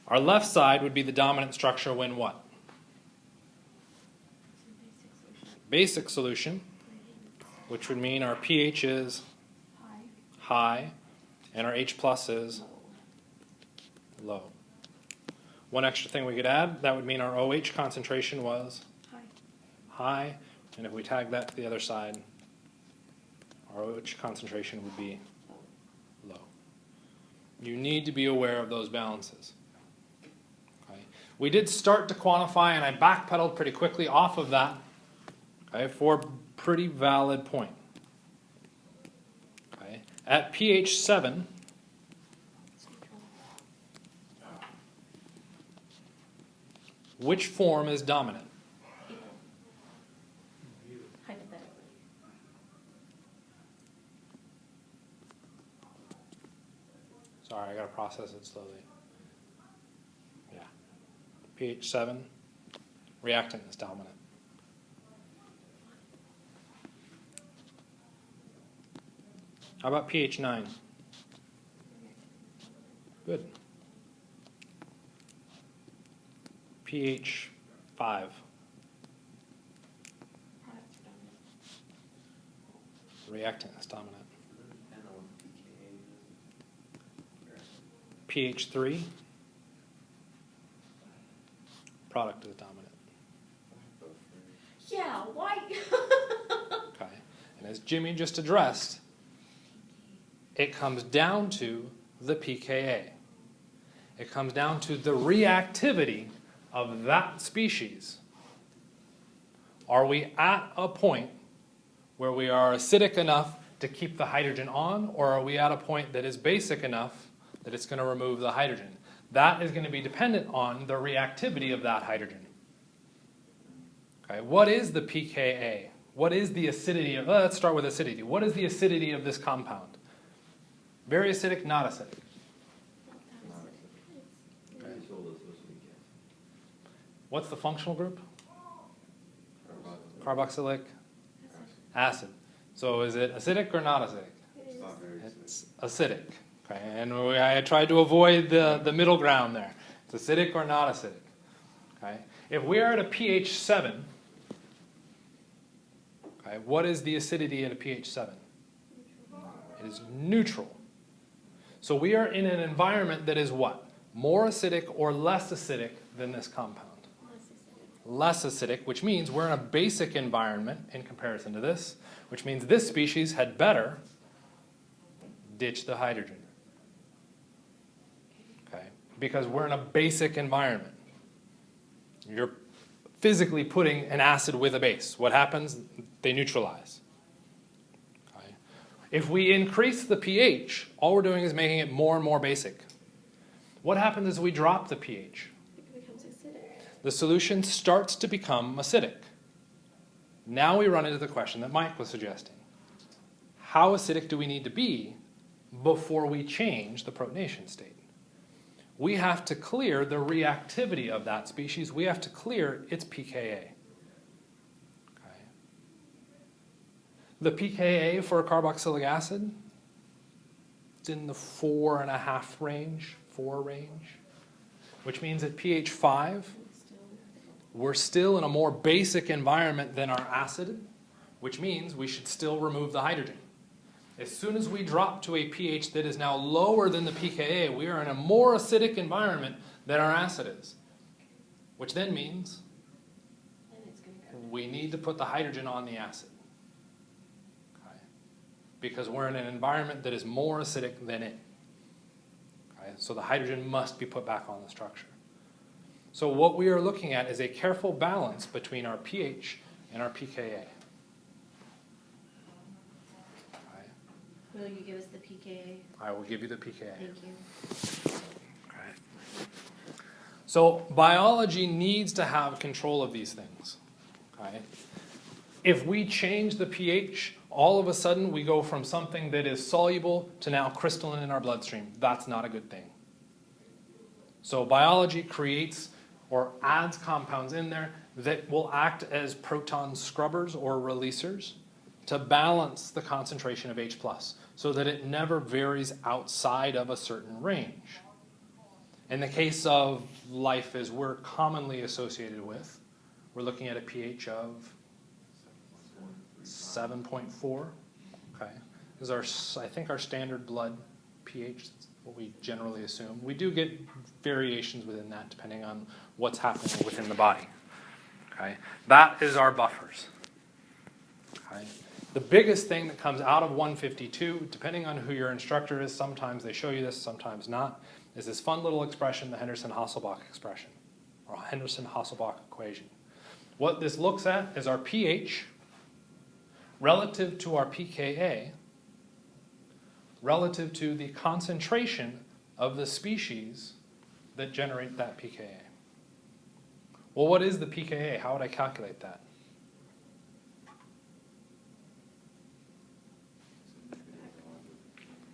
Our left side would be the dominant structure when what? Basic solution, which would mean our pH is high and our H plus is low. One extra thing we could add, that would mean our OH concentration was high, and if we tag that to the other side, our OH concentration would be low. You need to be aware of those balances. Okay. We did start to quantify, and I backpedaled pretty quickly off of that, okay, for a pretty valid point. Okay. At pH 7, which form is dominant? Sorry, I gotta process it slowly. Yeah. pH 7, reactant is dominant. How about pH 9? Good. pH 5. Products are dominant. Reactant is dominant. I don't know what pKa is. pH 3. Product is dominant. Yeah, why? Okay. And as Jimmy just addressed, it comes down to the pKa. It comes down to the reactivity of that species. Are we at a point where we are acidic enough to keep the hydrogen on, or are we at a point that is basic enough that it's going to remove the hydrogen? That is going to be dependent on the reactivity of that hydrogen. Okay, what is the pKa? What is the acidity of, let's start with acidity. What is the acidity of this compound? Very acidic, not acidic. They told us this weekend. What's the functional group? Carboxylic. Carboxylic acid. So is it acidic or not acidic? It's not very acidic. It's acidic. Okay, and I tried to avoid the middle ground there. It's acidic or not acidic. Okay, if we are at a pH 7, okay, what is the acidity at a pH 7? It is neutral. So we are in an environment that is what? More acidic or less acidic than this compound? Less acidic, which means we're in a basic environment in comparison to this, which means this species had better ditch the hydrogen. Okay? Because we're in a basic environment. You're physically putting an acid with a base. What happens? They neutralize. Okay? If we increase the pH, all we're doing is making it more and more basic. What happens as we drop the pH? It becomes acidic. The solution starts to become acidic. Now we run into the question that Mike was suggesting. How acidic do we need to be before we change the protonation state? We have to clear the reactivity of that species. We have to clear its pKa. Okay. The pKa for a carboxylic acid, it's in the 4.5 range, 4 range, which means at pH 5, we're still in a more basic environment than our acid, which means we should still remove the hydrogen. As soon as we drop to a pH that is now lower than the pKa, we are in a more acidic environment than our acid is, which then means And it's going to go. we need to put the hydrogen on the acid. Okay? Because we're in an environment that is more acidic than it. Okay? So the hydrogen must be put back on the structure. So what we are looking at is a careful balance between our pH and our pKa. Okay? Will you give us the pKa? I will give you the pKa. Thank you. Okay. So biology needs to have control of these things. Okay? If we change the pH, all of a sudden we go from something that is soluble to now crystalline in our bloodstream. That's not a good thing. So biology creates or adds compounds in there that will act as proton scrubbers or releasers to balance the concentration of H+, so that it never varies outside of a certain range. In the case of life as we're commonly associated with, we're looking at a pH of 7.4. Okay, this is I think our standard blood pH, what we generally assume. We do get variations within that depending on what's happening within the body. Okay, that is our buffers. Okay. The biggest thing that comes out of 152, depending on who your instructor is, sometimes they show you this, sometimes not, is this fun little expression, the Henderson-Hasselbalch expression, or Henderson-Hasselbalch equation. What this looks at is our pH relative to our pKa, relative to the concentration of the species that generate that pKa. Well, what is the pKa? How would I calculate that?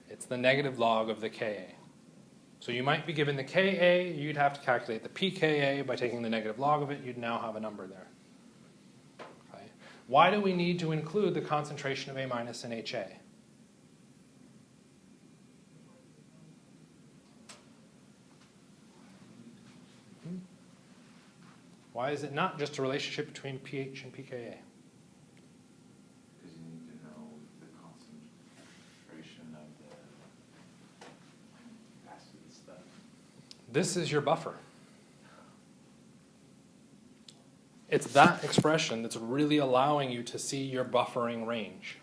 It's the negative log of the Ka. So you might be given the Ka, you'd have to calculate the pKa by taking the negative log of it, you'd now have a number there. Okay. Why do we need to include the concentration of A minus in HA? Why is it not just a relationship between pH and pKa? Because you need to know the concentration of the acid stuff. This is your buffer. It's that expression that's really allowing you to see your buffering range.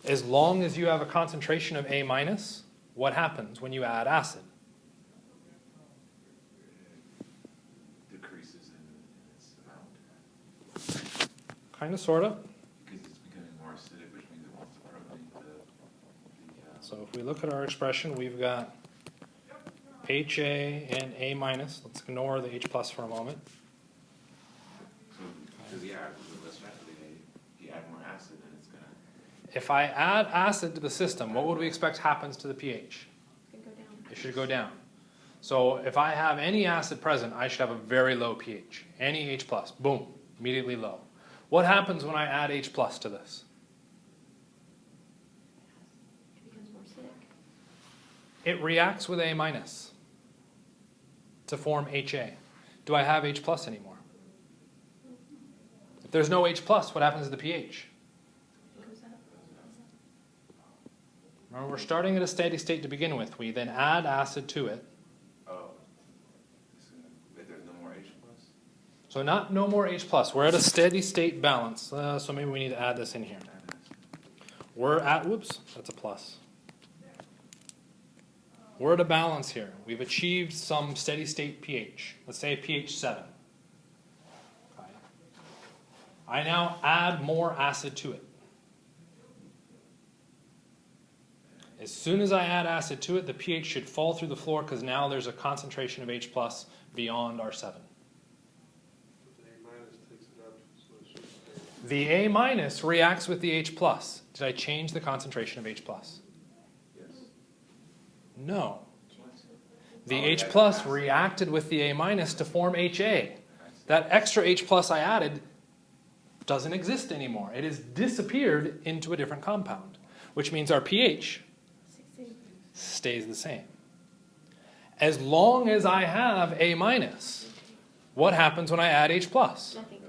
As long as you have a concentration of A minus, what happens when you add acid? Decreases in its amount. Kind of, sort of. Because it's becoming more acidic, which means it wants to protonate the So if we look at our expression, we've got HA and A minus. Let's ignore the H plus for a moment. So, because you add more acid, and it's going to... If I add acid to the system, what would we expect happens to the pH? Can go down. It should go down. So if I have any acid present, I should have a very low pH. Any H plus, boom, immediately low. What happens when I add H plus to this? It becomes more acidic. It reacts with A minus to form HA. Do I have H plus anymore? If there's no H plus, what happens to the pH? It goes up. Remember, we're starting at a steady state to begin with. We then add acid to it. Oh. If there's no more H plus? So no more H plus. We're at a steady state balance. So maybe we need to add this in here. We're at, whoops, that's a plus. We're at a balance here. We've achieved some steady state pH. Let's say pH 7. Okay. I now add more acid to it. As soon as I add acid to it, the pH should fall through the floor because now there's a concentration of H plus beyond our 7. The A minus takes it up, so it should stay. The A minus reacts with the H plus. Did I change the concentration of H plus? Yes. No. What? The Oh, H yeah, plus acid. reacted with the A minus to form HA. That extra H plus I added doesn't exist anymore. It has disappeared into a different compound, which means our pH 16. stays the same. As long as I have A minus, what happens when I add H plus? Nothing.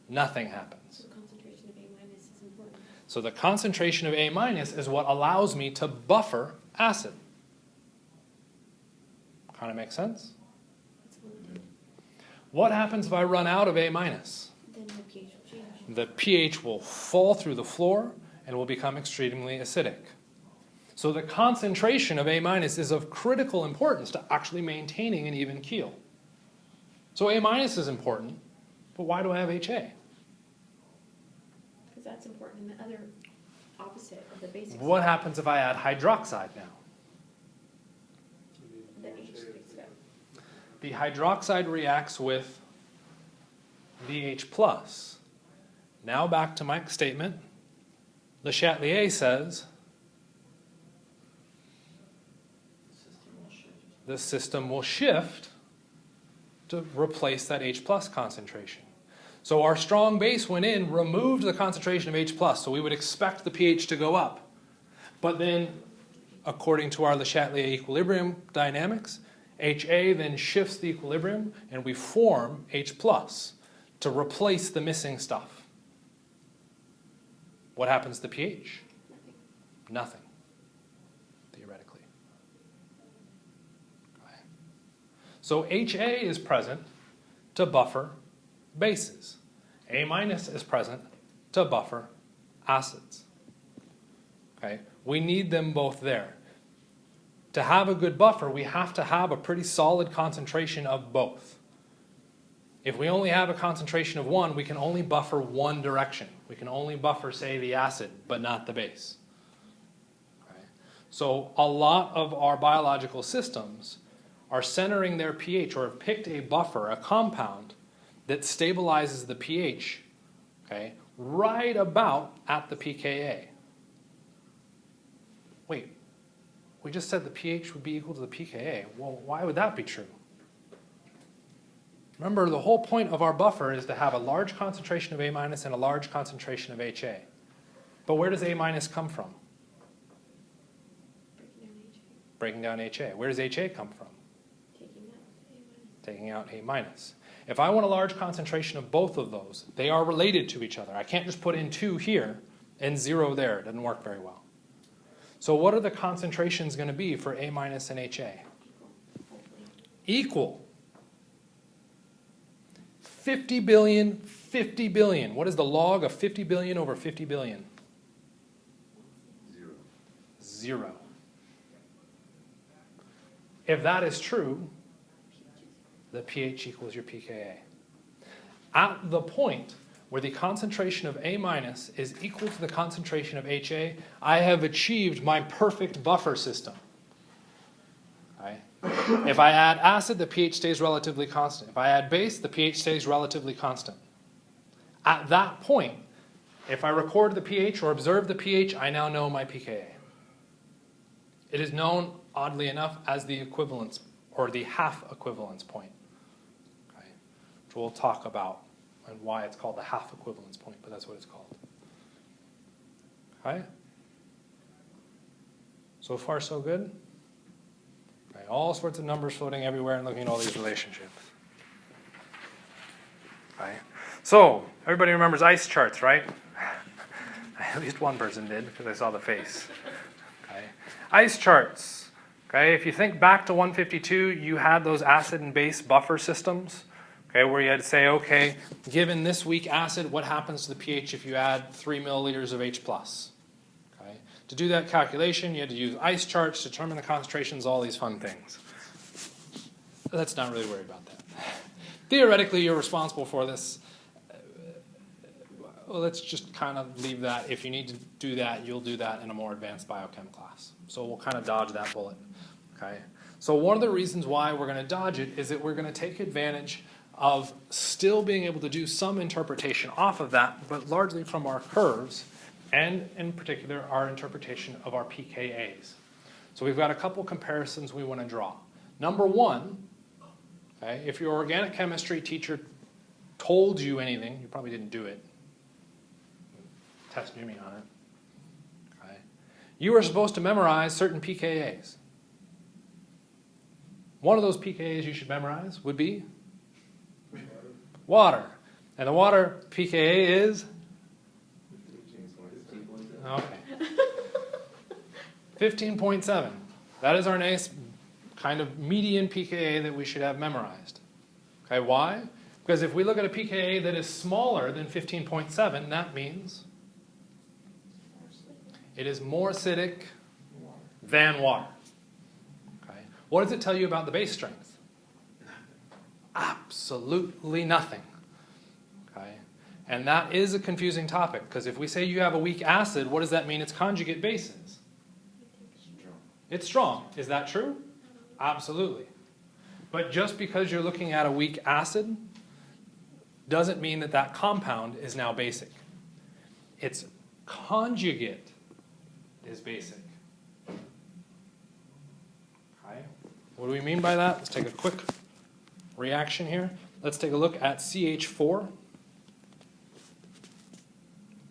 Nothing happens. So the concentration of A minus is important. So the concentration of A minus is what allows me to buffer acid. Kind of makes sense? It's limited. What happens if I run out of A minus? Then the pH will change. The pH will fall through the floor and will become extremely acidic. So the concentration of A minus is of critical importance to actually maintaining an even keel. So A minus is important, but why do I have HA? Because that's important in the other opposite of the basic. What happens if I add hydroxide now? You need The more H shade. takes it up. The hydroxide reacts with the H plus. Now back to Mike's statement. Le Chatelier says the system will shift to replace that H plus concentration. So our strong base went in, removed the concentration of H plus, so we would expect the pH to go up. But then, according to our Le Chatelier equilibrium dynamics, HA then shifts the equilibrium and we form H plus to replace the missing stuff. What happens to the pH? Nothing. Nothing, theoretically. Okay. So HA is present to buffer bases. A minus is present to buffer acids. Okay. We need them both there. To have a good buffer, we have to have a pretty solid concentration of both. If we only have a concentration of one, we can only buffer one direction. We can only buffer, say, the acid, but not the base. Okay. So a lot of our biological systems are centering their pH or have picked a buffer, a compound, that stabilizes the pH, okay, right about at the pKa. wait, we just said the pH would be equal to the pKa. Well, why would that be true? Remember, the whole point of our buffer is to have a large concentration of A minus and a large concentration of HA. But where does A minus come from? Breaking down HA. Breaking down HA. Where does HA come from? Taking out A minus. Taking out A minus. If I want a large concentration of both of those, they are related to each other. I can't just put in 2 here and 0 there. It doesn't work very well. So what are the concentrations going to be for A minus and HA? Equal. 50 billion, 50 billion. What is the log of 50 billion over 50 billion? 0. 0. If that is true, the pH equals your pKa. At the point where the concentration of A minus is equal to the concentration of HA, I have achieved my perfect buffer system. Okay? If I add acid, the pH stays relatively constant. If I add base, the pH stays relatively constant. At that point, if I record the pH or observe the pH, I now know my pKa. It is known, oddly enough, as the equivalence, or the half equivalence point, okay, which we'll talk about and why it's called the half equivalence point, but that's what it's called. Okay? So far, so good? Okay, all sorts of numbers floating everywhere and looking at all these relationships. Okay? So, everybody remembers ice charts, right? At least one person did, because I saw the face. Okay? Ice charts. Okay, if you think back to 152, you had those acid and base buffer systems, okay, where you had to say, okay, given this weak acid, what happens to the pH if you add 3 milliliters of H+. Okay? To do that calculation, you had to use ice charts, determine the concentrations, all these fun things. Let's not really worry about that. Theoretically, you're responsible for this. Well, let's just kind of leave that. If you need to do that, you'll do that in a more advanced biochem class. So we'll kind of dodge that bullet. Okay? So one of the reasons why we're going to dodge it is that we're going to take advantage of still being able to do some interpretation off of that, but largely from our curves, and in particular our interpretation of our pKa's. So we've got a couple comparisons we want to draw. Number one, okay, if your organic chemistry teacher told you anything, you probably didn't do it. Test Jimmy on it. Okay. You were supposed to memorize certain pKa's. One of those pKa's you should memorize would be water. And the water pKa is? Okay. 15.7. That is our nice kind of median pKa that we should have memorized. Okay, why? Because if we look at a pKa that is smaller than 15.7, that means it is more acidic than water. Okay. What does it tell you about the base strength? Absolutely nothing. Okay. And that is a confusing topic, because if we say you have a weak acid, what does that mean its conjugate base is? It's strong. Is that true? Absolutely. But just because you're looking at a weak acid doesn't mean that that compound is now basic. Its conjugate is basic. Okay. What do we mean by that? Let's take a quick reaction here. Let's take a look at CH4.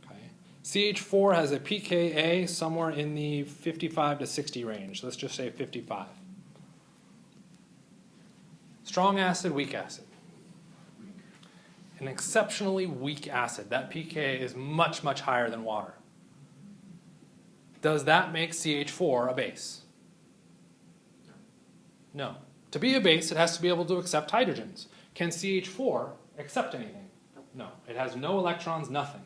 Okay. CH4 has a pKa somewhere in the 55 to 60 range. Let's just say 55. Strong acid, weak acid. An exceptionally weak acid. That pKa is much, much higher than water. Does that make CH4 a base? No. To be a base, it has to be able to accept hydrogens. Can CH4 accept anything? No. It has no electrons, nothing.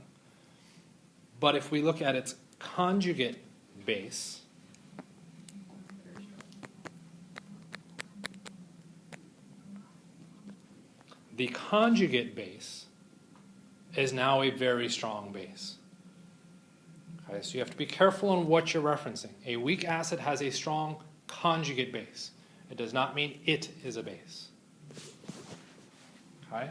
But if we look at its conjugate base, the conjugate base is now a very strong base. Okay, so you have to be careful on what you're referencing. A weak acid has a strong conjugate base. It does not mean it is a base. Okay?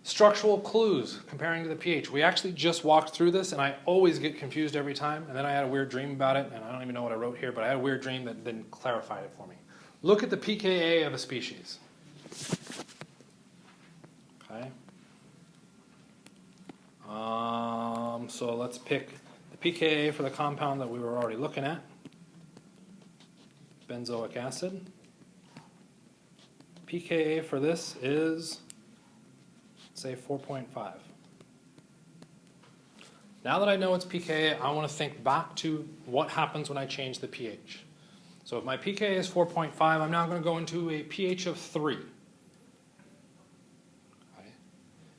Structural clues, comparing to the pH. We actually just walked through this, and I always get confused every time, and then I had a weird dream about it, and I don't even know what I wrote here, but I had a weird dream that then clarified it for me. Look at the pKa of a species. Okay. So let's pick the pKa for the compound that we were already looking at, benzoic acid. pKa for this is, say, 4.5. Now that I know it's pKa, I want to think back to what happens when I change the pH. So if my pKa is 4.5, I'm now going to go into a pH of 3. Okay.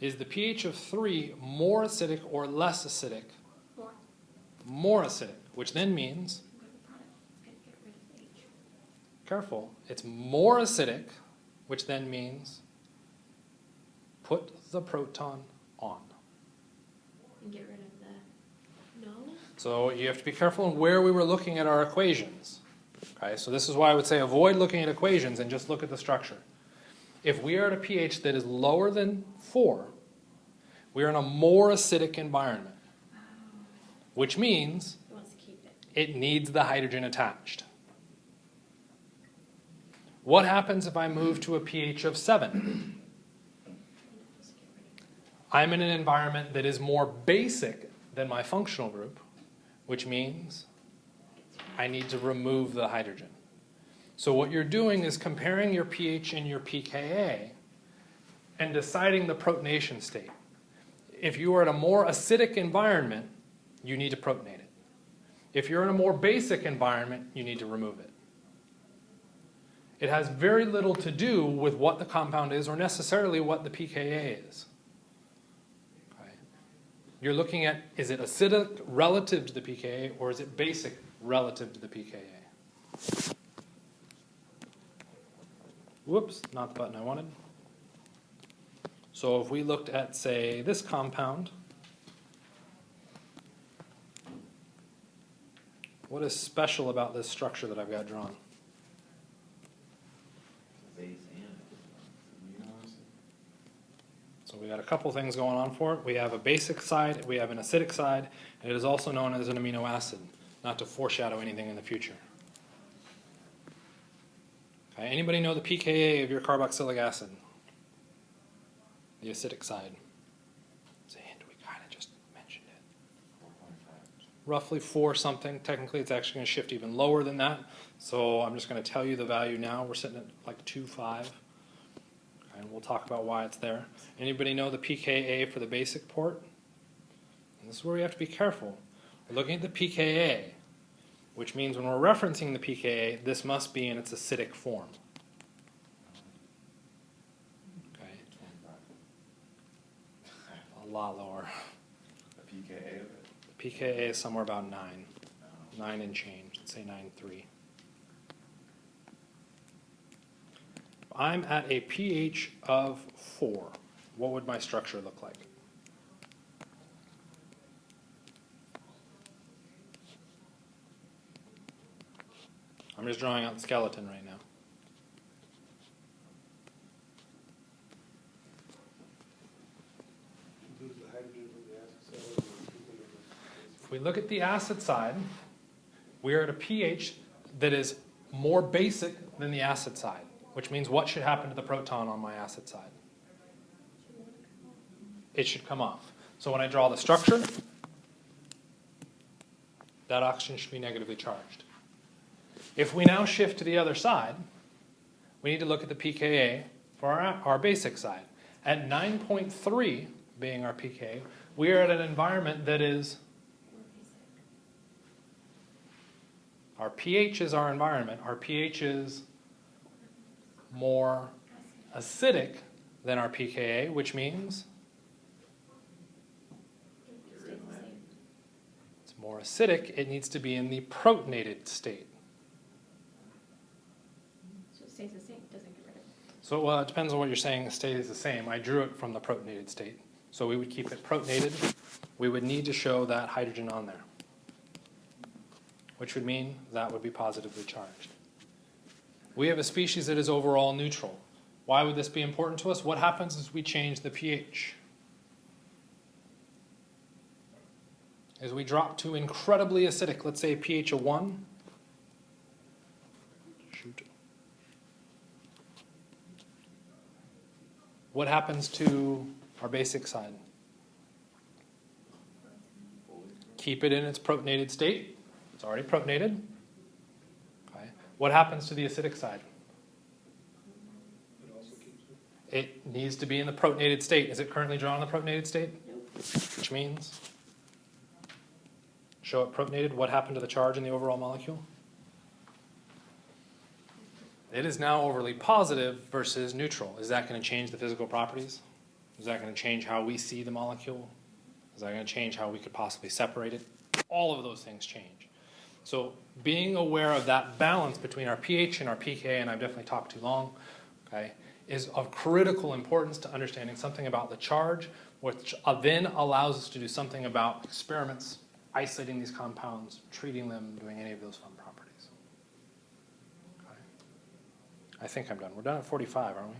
Is the pH of 3 more acidic or less acidic? More. More acidic, which then means, I'm gonna get rid of H. careful, it's more acidic, which then means put the proton on. And get rid of the no. So you have to be careful in where we were looking at our equations. Okay, so this is why I would say avoid looking at equations and just look at the structure. If we are at a pH that is lower than 4, we are in a more acidic environment, which means It wants to keep it. it needs the hydrogen attached. What happens if I move to a pH of 7? I'm in an environment that is more basic than my functional group, which means I need to remove the hydrogen. So what you're doing is comparing your pH and your pKa and deciding the protonation state. If you are in a more acidic environment, you need to protonate it. If you're in a more basic environment, you need to remove it. It has very little to do with what the compound is or necessarily what the pKa is. Okay. You're looking at, is it acidic relative to the pKa or is it basic relative to the pKa? Whoops, not the button I wanted. So if we looked at, say, this compound, what is special about this structure that I've got drawn? Base and Amino acid. So we got a couple things going on for it. We have a basic side, we have an acidic side, and it is also known as an amino acid, not to foreshadow anything in the future. Okay, anybody know the pKa of your carboxylic acid? The acidic side. It's a hint, we kind of just mentioned it. 4.5. Roughly 4 something. Technically it's actually going to shift even lower than that. So I'm just going to tell you the value now. We're sitting at like 2.5. And we'll talk about why it's there. Anybody know the pKa for the basic port? And this is where we have to be careful. We're looking at the pKa, which means when we're referencing the pKa, this must be in its acidic form. Okay, 25. a lot lower. The pKa of it? The pKa is somewhere about 9. No. 9 and change. Let's say 9.3. I'm at a pH of 4. What would my structure look like? I'm just drawing out the skeleton right now. Lose the hydrogen from the acid side or keep it in the- If we look at the acid side, we are at a pH that is more basic than the acid side, which means what should happen to the proton on my acid side? It should come off. So when I draw the structure, that oxygen should be negatively charged. If we now shift to the other side, we need to look at the pKa for our basic side. At 9.3 being our pKa, we are at an environment that is, our pH is our environment. Our pH is more acidic than our pKa, which means Stays the same. it's more acidic. It needs to be in the protonated state. So it stays the same, doesn't get rid of it. So, well, it depends on what you're saying. Stays the same. I drew it from the protonated state. So we would keep it protonated. We would need to show that hydrogen on there, which would mean that would be positively charged. We have a species that is overall neutral. Why would this be important to us? What happens is we change the pH. is we drop to incredibly acidic, let's say a pH of 1. Shoot. What happens to our basic side? Keep it in its protonated state. It's already protonated. Okay. What happens to the acidic side? It also keeps it. It needs to be in the protonated state. Is it currently drawn in the protonated state? Which means, show it protonated. What happened to the charge in the overall molecule? It is now overly positive versus neutral. Is that going to change the physical properties? Is that going to change how we see the molecule? Is that going to change how we could possibly separate it? All of those things change. So being aware of that balance between our pH and our pK, and I've definitely talked too long, okay, is of critical importance to understanding something about the charge, which then allows us to do something about experiments, isolating these compounds, treating them, doing any of those fun properties. Okay. I think I'm done. We're done at 45, aren't we?